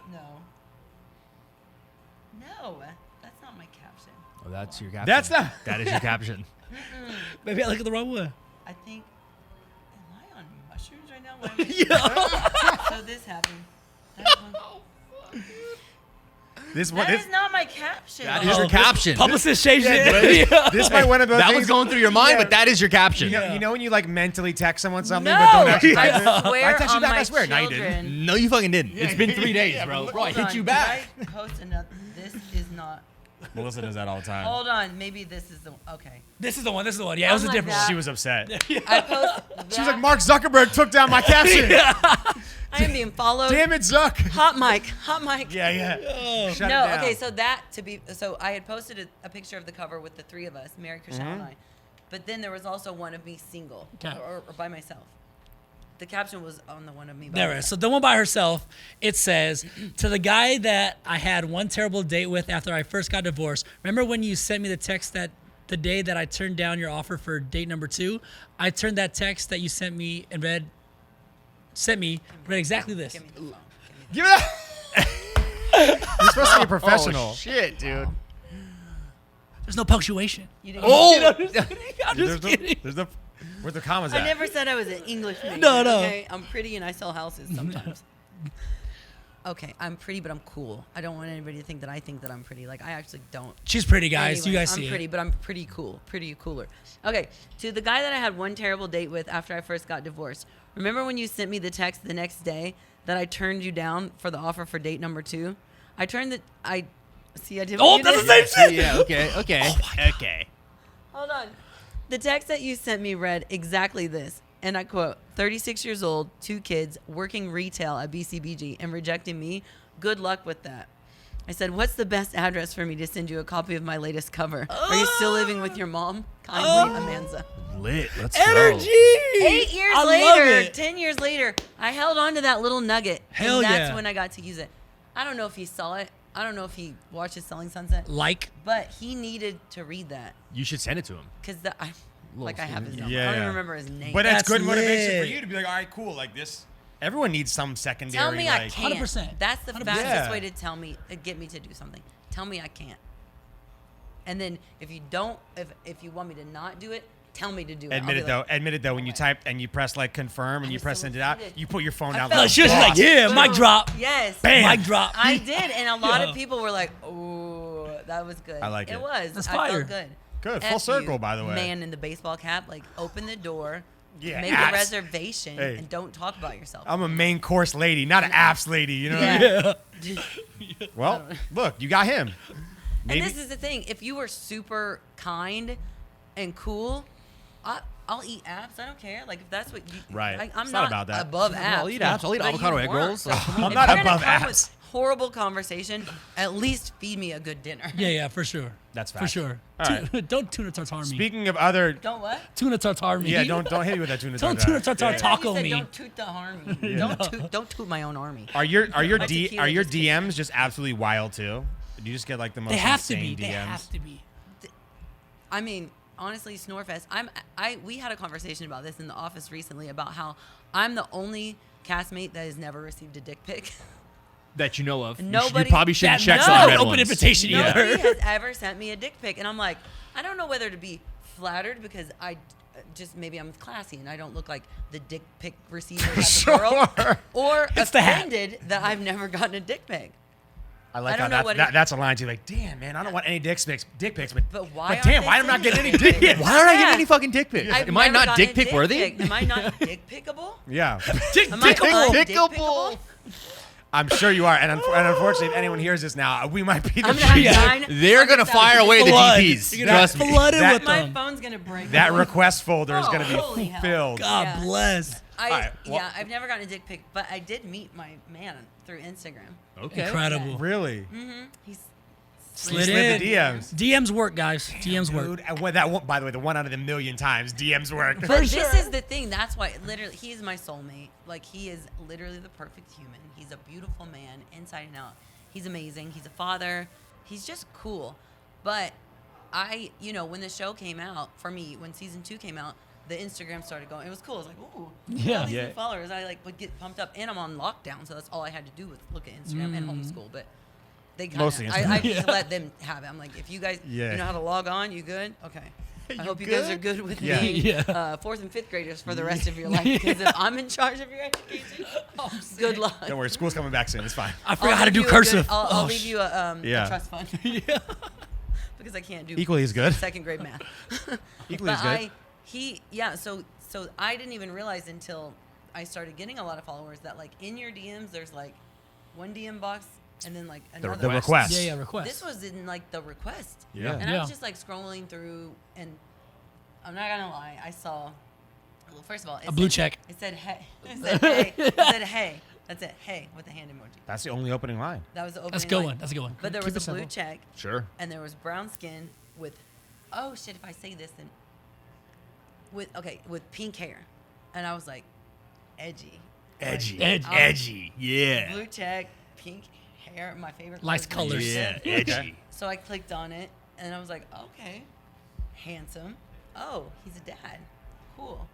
No, that's not my caption. Oh, that's your caption. That's not- That is your caption. Maybe I look at the wrong one. I think. Am I on mushrooms right now? Why am I- So this happened. This one. That This, is not my caption. That is your caption. Publicist changed it. this might one of those That things. was going through your mind, Yeah. but that is your caption. You know when you like mentally text someone something, No, but don't actually type it? I swear I text you on back, my I swear. No, you children. didn't. No, you fucking didn't. It's been 3 days, bro. Bro, I Hold hit on, you back. Did I post another? This is not. Melissa does that all the time. Hold on. Maybe this is the. Okay. This is the one. This is the one. Yeah, it was a Unlike different that. She one. was upset. I post. She was like, Mark Zuckerberg took down my caption. I am being followed. Damn it, Zuck. Hot mic. Yeah. Shut No, it down. okay, so I had posted a picture of the cover with the 3 of us, Mary, Chriselle, and I. But then there was also one of me single Okay. or by myself. The caption was on the one of me by There it is. myself. So the one by herself, it says, to the guy that I had one terrible date with after I first got divorced. Remember when you sent me the text that the day that I turned down your offer for date number 2? I turned that text that you sent me and read exactly this. Give me the phone. Give it up. You're supposed to be a professional. Oh, shit, dude. There's no punctuation. You didn't Oh, I'm just kidding. Where's the commas I at? never said I was an English major. No. Okay? I'm pretty and I sell houses sometimes. Okay, I'm pretty, but I'm cool. I don't want anybody to think that I think that I'm pretty. Like, I actually don't. She's pretty, guys. You Anyways, guys see I'm pretty, it. but I'm pretty cool. Pretty cooler. Okay, to the guy that I had one terrible date with after I first got divorced. Remember when you sent me the text the next day that I turned you down for the offer for date number 2? I turned the... See, I did Oh, what you that's did. the same shit. yeah. Okay. Okay. Hold on. The text that you sent me read exactly this. And I quote, 36 years old, 2 kids, working retail at BCBG and rejecting me. Good luck with that. I said, what's the best address for me to send you a copy of my latest cover? Are you still living with your mom? Kindly, Amanza. Lit. Let's Energy. go. 8 years I love later, it. 10 years later, I held on to that little nugget. Hell and that's yeah. when I got to use it. I don't know if he saw it. I don't know if he watches Selling Sunset. Like, But he needed to read that. You should send it to him. Because I have his number. I Yeah. don't even remember his name. But that's That's good motivation for lit. you to be like, all right, cool, like this. Everyone needs some secondary. Tell me I like, can't. 100%. That's the 100%. fastest Yeah. way to tell me, get me to do something. Tell me I can't. And then if you don't, if you want me to not do it, tell me to do it. I'll Admit be it though. like, Admit it though. When you type and you press like confirm and I you was press so send it out, excited. you put your phone I down. felt like, she was like, boss. yeah, boom. mic drop. Yes. Bam. Mic drop. I did, and a lot Yeah. of people were like, "Oh, that was good." I like it. It was. That's I fire. felt good. Good. F Full circle, you, by the way. Man in the baseball cap, like open the door, Yeah, make apps. a reservation, Hey. and don't talk about yourself. I'm a main course lady, not an apps lady. You know. Yeah. Well, look, you got him. Maybe. And this is the thing: if you were super kind and cool, I'll eat apps. I don't care. Like if that's what you. Right. I'm It's not not about that. above apps. I'll eat apps. I'll eat but avocado you egg weren't. rolls. So I'm if not you're gonna above come apps. with horrible conversation, at least feed me a good dinner. Yeah, for sure. That's For facts. sure. All right. Don't tuna tartar me. Speaking of other, Don't what? Tuna tartar me. yeah, don't hit me with that tuna. Don't tartar. tuna tartar You taco said me. Don't toot the army. Don't toot my own army. Are your My tequila just kicked DMs just absolutely wild too? Do you just get like the most They have to insane be. DMs? They have to be. I mean, honestly, Snorefest. We had a conversation about this in the office recently about how I'm the only castmate that has never received a dick pic. That you know of. Nobody- You probably shouldn't That- check no, some red open ones. invitation either. Nobody has ever sent me a dick pic, and I'm like, I don't know whether to be flattered because I just maybe I'm classy and I don't look like the dick pic receiver type Sure. of girl, or It's the hat. offended that I've never gotten a dick pic. I like I how don't know what that's a line too. Like, damn man, I don't want any dick pics, But why? But damn, aren't why they am I not sending getting any me dick pics? pics? Why aren't I getting Yeah. any fucking dick pics? I've Am I never not gotten dick a pic worthy? pic. Am I not dick pickable? Yeah, Dick Am I pickable. undick Pickable. pickable? I'm sure you are. And unfortunately, if anyone hears this now, we might be the I'm gonna have Yeah. 9 They're gonna 100,000 fire away the Flood. DPs. You're gonna Trust me. flood it That- with My them. phone's gonna break. that request folder is going to holy be hell. filled. God Yeah. bless. right, well- Yeah, I've never gotten a dick pic, but I did meet my man through Instagram. Okay. Incredible. Really? He's Slid Slid in. the DMs. DMs work, guys. DMs work. Dude, and that one, by the way, the one out of the million times DMs work. But this is the thing. That's why, literally, he's my soulmate. Like, he is literally the perfect human. He's a beautiful man, inside and out. He's amazing. He's a father. He's just cool. But when the show came out, for me, when season 2 came out, the Instagram started going. It was cool. I was like, ooh, Yeah. all these Yeah. new followers. I would get pumped up, and I'm on lockdown, so that's all I had to do was look at Instagram and homeschool. But they kinda, Mostly I Instagram. just let them have it. I'm like, if you guys, Yeah. you know how to log on, you good? Okay. I You hope you guys good? are good with Yeah. being Yeah. 4th and 5th graders for the rest of your life. Because if I'm in charge of your education, good luck. Don't worry, school's coming back soon. It's fine. I I'll forgot how to leave do you a cursive. Good, I'll Oh, leave you a Yeah. trust fund yeah. because I can't do Equally as good. 2nd grade math. Equally as But good. so I didn't even realize until I started getting a lot of followers that like in your DMs there's like one DM box and then like The another. request. Yeah, request. This was in like the request. Yeah. And I Yeah. was just like scrolling through, and I'm not gonna lie, I saw. Well, first of all, A blue check. It said hey. It said hey. It said hey. That's it. Hey with the hand emoji. That's the only opening line. That was the opening. That's a good line. one. That's a good one. But there Keep was it a blue simple. check, Sure. and there was brown skin with, oh shit, if I say this then. With pink hair, and I was like, edgy. Edgy. Edgy. Edgy. Yeah. Blue check, pink hair, my favorite. Lights, colors. colors. Yeah. Edgy. So I clicked on it, and I was like, okay, handsome. Oh, he's a dad. Cool.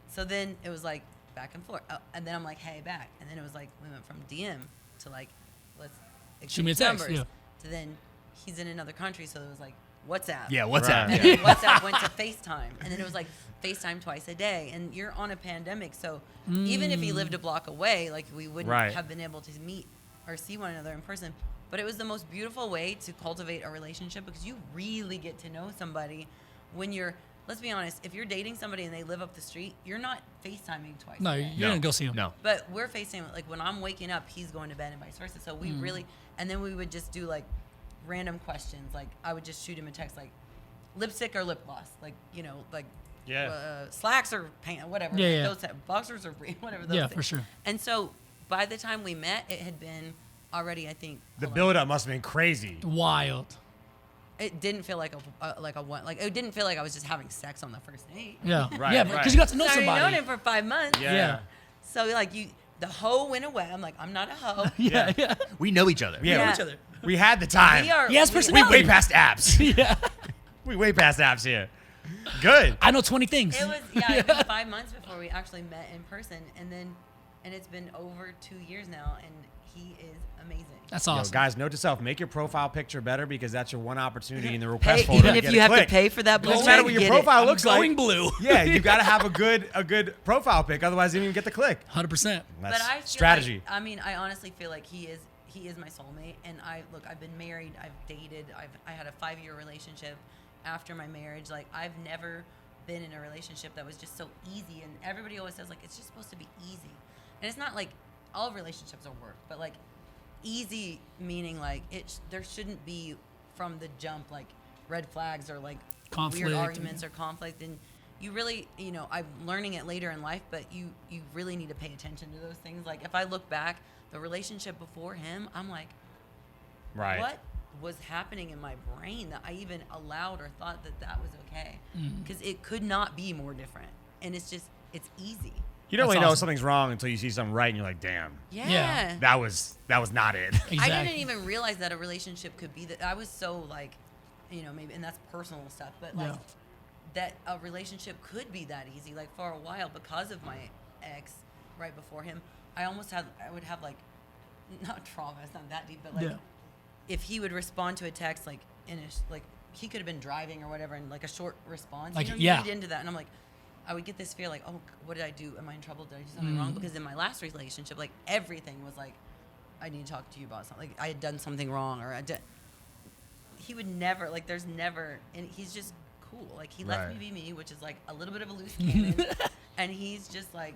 So then it was like back and forth. Oh, and then I'm like, hey, back. And then it was like, we went from DM to like, let's Shoot me a exchange text, numbers. yeah. To then he's in another country, so it was like WhatsApp. Yeah, WhatsApp. Right. And then WhatsApp went to FaceTime, and then it was like FaceTime twice a day. And you're on a pandemic, so even if he lived a block away, like we wouldn't Right. have been able to meet or see one another in person. But it was the most beautiful way to cultivate a relationship because you really get to know somebody when you're. Let's be honest. If you're dating somebody and they live up the street, you're not FaceTiming twice. No, a day. you're gonna go see him. No. But we're FaceTiming, like when I'm waking up, he's going to bed and vice versa. So we really, and then we would just do like random questions. Like I would just shoot him a text like lipstick or lip gloss, like like slacks or pants, whatever. Yeah, like, yeah. Those type, boxers or whatever. Those Yeah, things. for sure. And so by the time we met, it had been already, I think, The hold on. build-up must have been crazy. Wild. It didn't feel like a one. Like it didn't feel like I was just having sex on the first date. Yeah. Right, Yeah, right. because you got to know I already known somebody. him for 5 months. Yeah. So like the hoe went away. I'm like, I'm not a hoe. Yeah, yeah. We know each other. Yeah. Yeah. Each other. We had the time. We are. He has we- We personality. way past apps. Yeah. We way past apps here. Good. I know 20 things. It was It's been 5 months before we actually met in person, and it's been over 2 years now, and he is amazing. That's Yo, awesome. guys, note to self: make your profile picture better because that's your one opportunity in the request Pay, folder. even to if get you a have to click. pay for that blue Doesn't matter check, what your get profile I'm looks going like. blue. Yeah, you got to have a good profile pic, otherwise you don't even get the click. 100%. That's But I feel strategy. I honestly feel like he is my soulmate, and I've been married, I've dated, I had a 5-year relationship after my marriage. Like I've never been in a relationship that was just so easy, and everybody always says like it's just supposed to be easy, and it's not. Like all relationships are work, but like easy meaning like there shouldn't be from the jump like red flags or like Conflict. weird arguments or conflict. And you really, I'm learning it later in life, but you really need to pay attention to those things. Like if I look back, the relationship before him, I'm like, Right. what was happening in my brain that I even allowed or thought that was okay? Because it could not be more different. And it's easy. You don't That's really know awesome. something's wrong until you see something right, and you're like, "Damn, Yeah. that was not it." Exactly. I didn't even realize that a relationship could be that. I was so like, maybe, and that's personal stuff, but like Yeah. that a relationship could be that easy. Like for a while, because of my ex right before him, I would have like, not trauma, it's not that deep, but like, Yeah. if he would respond to a text like like he could have been driving or whatever, and like a short response, Like, you yeah. read into that, and I'm like, I would get this fear like, oh, what did I do? Am I in trouble? Did I do something wrong? Because in my last relationship, like everything was like, I need to talk to you about something. Like I had done something wrong, or he would never, like there's never, and he's just cool. Like he lets Right. me be me, which is like a little bit of a loose cannon, and he's just like,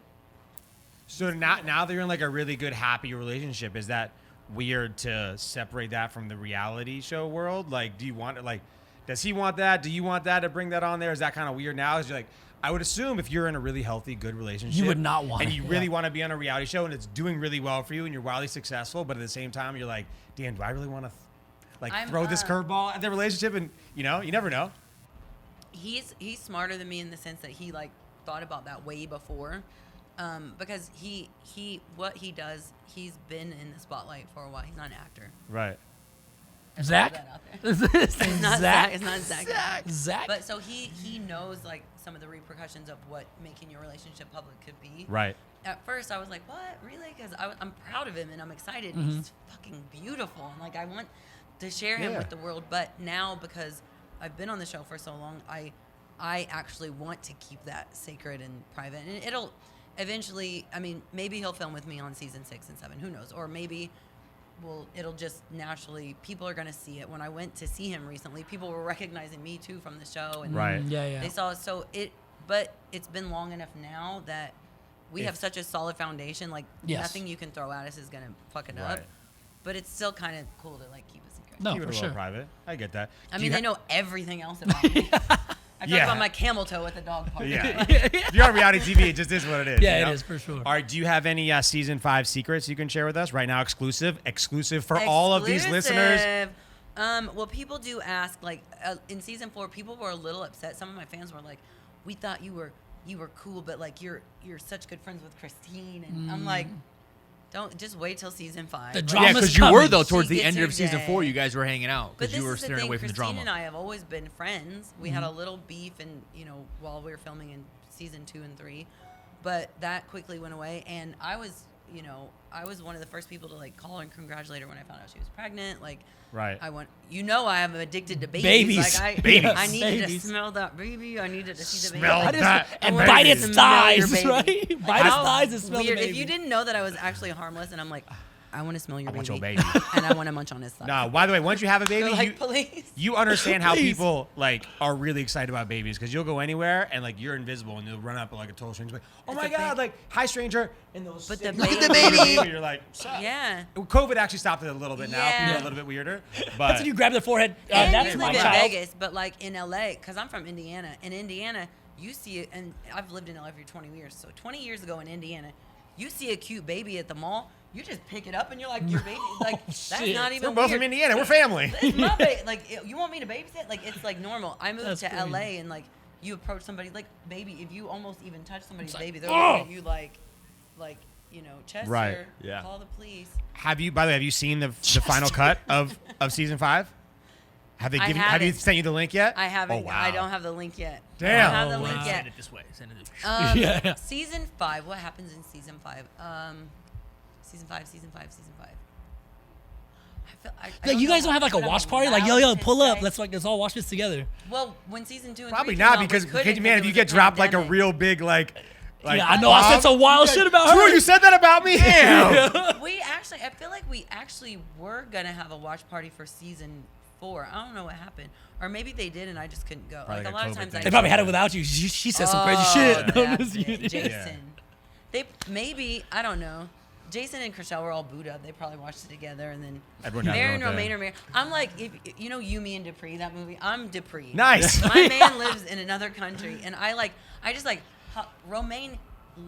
So now that you're in like a really good, happy relationship, is that weird to separate that from the reality show world? Like, do you want it? Like, does he want that? Do you want that to bring that on there? Is that kind of weird now? Is you like, I would assume if you're in a really healthy, good relationship, would not want and it, you yeah. really want to be on a reality show and it's doing really well for you and you're wildly successful, but at the same time you're like, damn, do I really want to I'm, throw this curveball at the relationship? And you never know. he's smarter than me in the sense that he like thought about that way before, because he what he does, he's been in the spotlight for a while. He's not an actor. Right. I threw Zach? that out there. It's Not Zach. It's not Zach. Zach. But so he knows like some of the repercussions of what making your relationship public could be. Right. At first, I was like, "What, really?" Because I'm proud of him and I'm excited. And he's fucking beautiful, and like I want to share him Yeah. with the world. But now, because I've been on the show for so long, I actually want to keep that sacred and private. And it'll eventually. I mean, maybe he'll film with me on season 6 and 7. Who knows? Or maybe. Well, it'll just naturally, people are going to see it. When I went to see him recently, people were recognizing me too from the show. And Right. Yeah. they saw, but it's been long enough now that we have such a solid foundation. Like Yes. nothing you can throw at us is going to fuck it Right. up. But it's still kind of cool to like keep a secret. No, Keep it for a little sure. private. I get that. I Do mean, you they know everything else about me. I talk Yeah. about my camel toe at the dog park. Yeah. If you're on reality TV, it just is what it is. Yeah, you it know? is, for sure. All right. Do you have any season 5 secrets you can share with us right now? Exclusive for all of these listeners. Exclusive. Well, people do ask, like, in season 4, people were a little upset. Some of my fans were like, "We thought you were cool, but like you're such good friends with Christine." And I'm like, "Don't just wait till season 5." The Like, drama- Yeah, Drama's because you were coming. though towards She the gets end her of season day. 4. You guys were hanging out But because this you were is the steering thing, away from the Christine drama. and I have always been friends. We had a little beef, and while we were filming in season 2 and 3, but that quickly went away. And I was you know, I was one of the first people to like call her and congratulate her when I found out she was pregnant. Like, Right. I am addicted to babies. Like I needed to smell that baby. I needed to see the baby. Smell that. And Where bite is its the smell your thighs, baby? right? Bite its How thighs and smell the weird. baby. If you didn't know that I was actually harmless, and I'm like, I want to smell your I want baby. your baby. And I want to munch on his thigh. No, by the way, once you have a baby, They're like, you, please. you understand how Please. people like are really excited about babies because you'll go anywhere and like you're invisible and you'll run up like a total stranger, like, oh It's my a god, big- like hi stranger, and they'll But sit- the look at the baby- baby. You're like, sup? Yeah. COVID actually stopped it a little bit now. Yeah. People are a little bit weirder, but That's when you grab their forehead. And That's you my live in child. Vegas, but like in LA, because I'm from Indiana. In Indiana, you see it, and I've lived in LA for 20 years. So 20 years ago in Indiana, you see a cute baby at the mall, you just pick it up and you're like, your baby. Like, that's shit. not we're even both weird. from Indiana. We're family. It's my baby. Like, you want me to babysit? Like, it's like normal. I moved That's to crazy. LA and like, you approach somebody, like, baby, if you almost even touch somebody's like, baby, they're "Oh!" looking at you like, you know, Chester, Right. Yeah. call the police. Have you? By the way, have you seen the final cut of season 5? Have they I given? Have you haven't. sent you the link yet? I haven't. Oh, wow. I don't have the link yet. Damn. I don't have the Oh, link wow. yet. Send it this way. Send it this way. Yeah. Season 5. What happens in season 5? Season 5. I Like, don't you know guys don't have like a what I'm watch party? Like, allowed yo, to pull up. say. Let's all watch this together. Well, when season 2 and Probably 3 not came out, because we couldn't man, if it you was get a dropped like a pandemic. real big like Yeah, I know. I said some wild shit about Drew, her. you said that about me. Damn. We actually, I feel like we actually were gonna have a watch party for season 4. I don't know what happened, or maybe they did and I just couldn't go. Probably like a like a lot of COVID times, thing. I They probably had it without you. She said some crazy shit. That's it, Yeah. Jason. They maybe I don't know. Jason and Chriselle were all booed up. They probably watched it together, and then Everyone had their Mary own and Romaine thing. are married. I'm like, if you know You, Me, and Dupree, that movie. I'm Dupree. Nice. My man lives in another country, and I just Romaine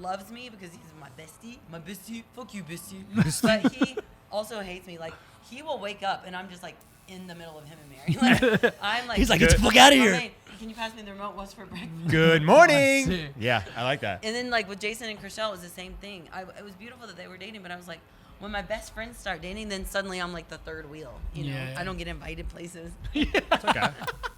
loves me because he's my bestie. Fuck you, bestie. But he also hates me. Like, he will wake up, and I'm just like in the middle of him and Mary. Like, I'm like, He's like, get the fuck out of here. Romaine, can you pass me the remote? What's for breakfast? Good morning. That's it. Yeah, I like that. And then like with Jason and Chriselle, it was the same thing. It was beautiful that they were dating, but I was like, when my best friends start dating, then suddenly I'm like the third wheel. You know, Yeah. I don't get invited places. It's okay.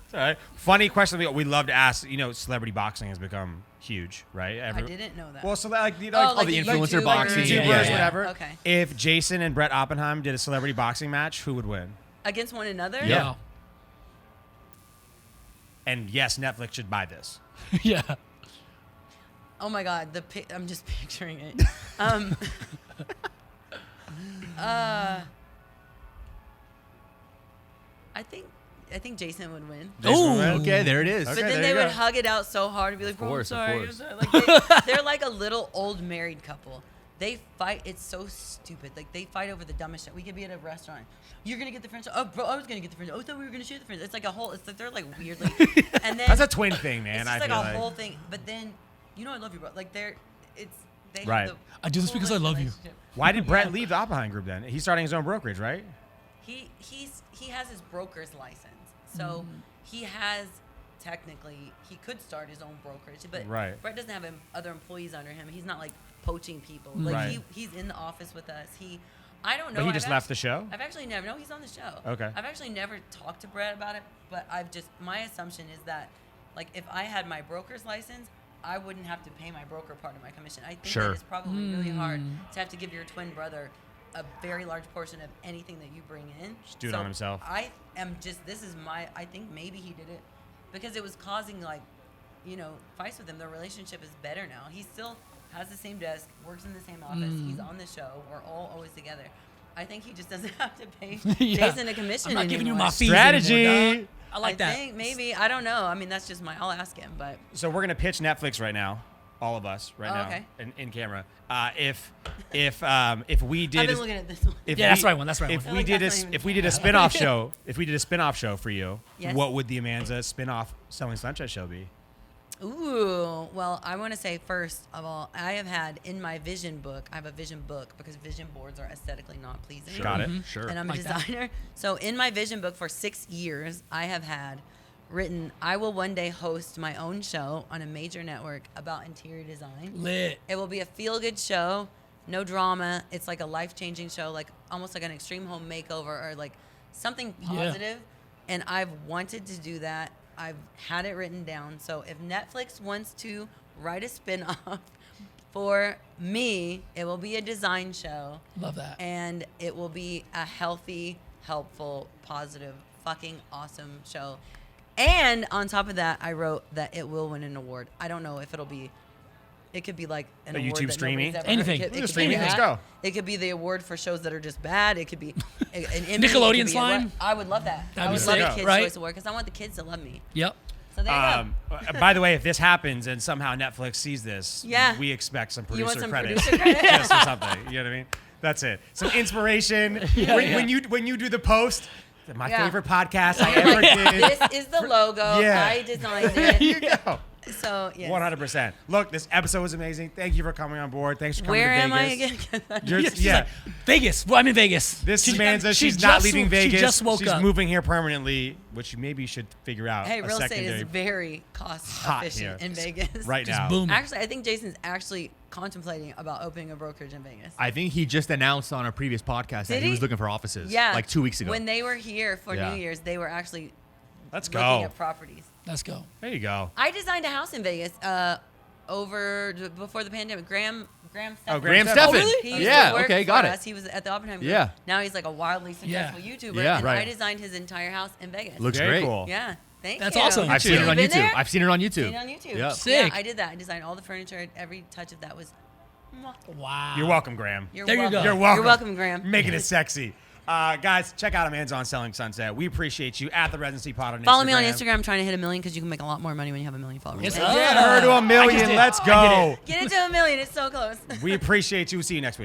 It's all right. Funny question we love to ask. You know, celebrity boxing has become huge, right? I didn't know that. Well, so like the like the the influencer YouTubers. boxing, YouTubers, yeah. whatever. Okay. If Jason and Brett Oppenheim did a celebrity boxing match, who would win? Against one another? Yeah. And yes, Netflix should buy this. Yeah. Oh my God, I'm just picturing it. I think Jason would win. Jason would win? Okay, there it is. Okay. But then there they you would go. hug it out so hard and be like, "Bro, I'm course, of sorry." course. Like they're like a little old married couple. They fight. It's so stupid. Like they fight over the dumbest shit. We could be at a restaurant. You're gonna get the French. Oh, bro, I was gonna get the French. Oh, I thought we were gonna share the French. It's like a whole. It's like they're like weirdly. And then That's a twin thing, man. it's I just feel like like. a whole thing. But then, you know, I love you, bro. Like they Right. have the I do this because I coolest love you. relationship. Why did Brett leave the Oppenheim group then? He's starting his own brokerage, right? He has his broker's license, so he has technically he could start his own brokerage, but Right. Brett doesn't have other employees under him. He's not like poaching people. Like Right. he's in the office with us. I don't know. But he I've just left the show? I've actually never. No, he's on the show. Okay. I've actually never talked to Brett about it, but my assumption is that, like, if I had my broker's license, I wouldn't have to pay my broker part of my commission. I think Sure. that it's probably really hard to have to give your twin brother a very large portion of anything that you bring in. Just do it on himself. I think maybe he did it because it was causing, like, you know, fights with him. Their relationship is better now. He still has the same desk, works in the same office. He's on the show. We're all always together. I think he just doesn't have to pay Yeah. Jason a commission I'm not giving you anymore. my fees Strategy. anymore, dog. I like that. I think maybe. I don't know. I mean, that's just I'll ask him, but So we're gonna pitch Netflix right now, all of us right Oh, now, okay. in camera. If we did, I've been looking at this one. if Yeah, that's the right one, that's the right If one. we Like, did that's a not even if we did a spin-off show, if we did a spin-off show for you, Yes. what would the Amanza spin-off Selling Sunset show be? Ooh, well, I want to say first of all, I have had in my vision book, I have a vision book because vision boards are aesthetically not pleasing. Got it. Sure. And I'm Like a that. designer. So in my vision book for 6 years, I have had written, I will one day host my own show on a major network about interior design. Lit. It will be a feel-good show, no drama. It's like a life-changing show, like almost like an extreme home makeover or like something positive. And I've wanted to do that. I've had it written down. So if Netflix wants to write a spin-off, For me, it will be a design show. Love that. And it will be a healthy, helpful, positive, fucking awesome show. And on top of that, I wrote that it will win an award. I don't know if it'll be. It could be like an A award YouTube that streaming? nobody's ever Anything. heard. It Just could be streaming, let's that. go. It could be the award for shows that are just bad. It could be an Emmy. Nickelodeon It could be slime? I would love that. That'd I be would love sick, a Kids' right? Choice Award because I want the kids to love me. Yep. So there you go. By the way, if this happens and somehow Netflix sees this, Yeah. we expect some You want producer some credit. producer credit? Just for something. You know what I mean? That's it. Some inspiration. When you do the post, my Yeah. favorite podcast I ever did. This is the logo. Yeah. I designed There it. you go. So yes. 100%. Look, this episode was amazing. Thank you for coming on board. Thanks for coming Where to am I Vegas. again? You're- She's yeah. like, Vegas. Well, I'm in Vegas. This is She- Manza. she She's not just- leaving Vegas. She just woke She's up. moving here permanently, which you maybe should figure out. Hey, a real estate secondary is very cost hot efficient here. in Vegas. right Just now. boom. Actually, I think Jason's actually contemplating about opening a brokerage in Vegas. I think he just announced on a previous podcast that Did he he? was looking for offices. Yeah. Like 2 weeks ago. When they were here for Yeah. New Year's, they were actually Let's looking go. at properties. Let's go. There you go. I designed a house in Vegas before the pandemic. Graham Oh, Graham Stephan. Stephan. Oh, really? He used Yeah, to work okay, for got us. it. He was at the Oppenheimer Group. Yeah. Now he's like a wildly successful YouTuber. Yeah, and right. I designed his entire house in Vegas. Looks Very great. cool. Yeah. Thank That's you. awesome. I've seen it on Been YouTube. there? I've seen it on YouTube. Seen it on YouTube. Yep. Sick. Yeah, I did that. I designed all the furniture. Every touch of that was. Mwah. Wow. You're welcome, Graham. You're There you welcome. go. You're welcome. You're welcome, Graham. Making it sexy. Guys, check out Amanza on Selling Sunset. We appreciate you at the Residency Pod on Follow me on Instagram. I'm trying to hit 1 million because you can make a lot more money when you have 1 million followers. Yes, Thank sir. you. Get her to 1 I just million. did. Let's I did go. it. Get it to 1 million. It's so close. We appreciate you. See you next week.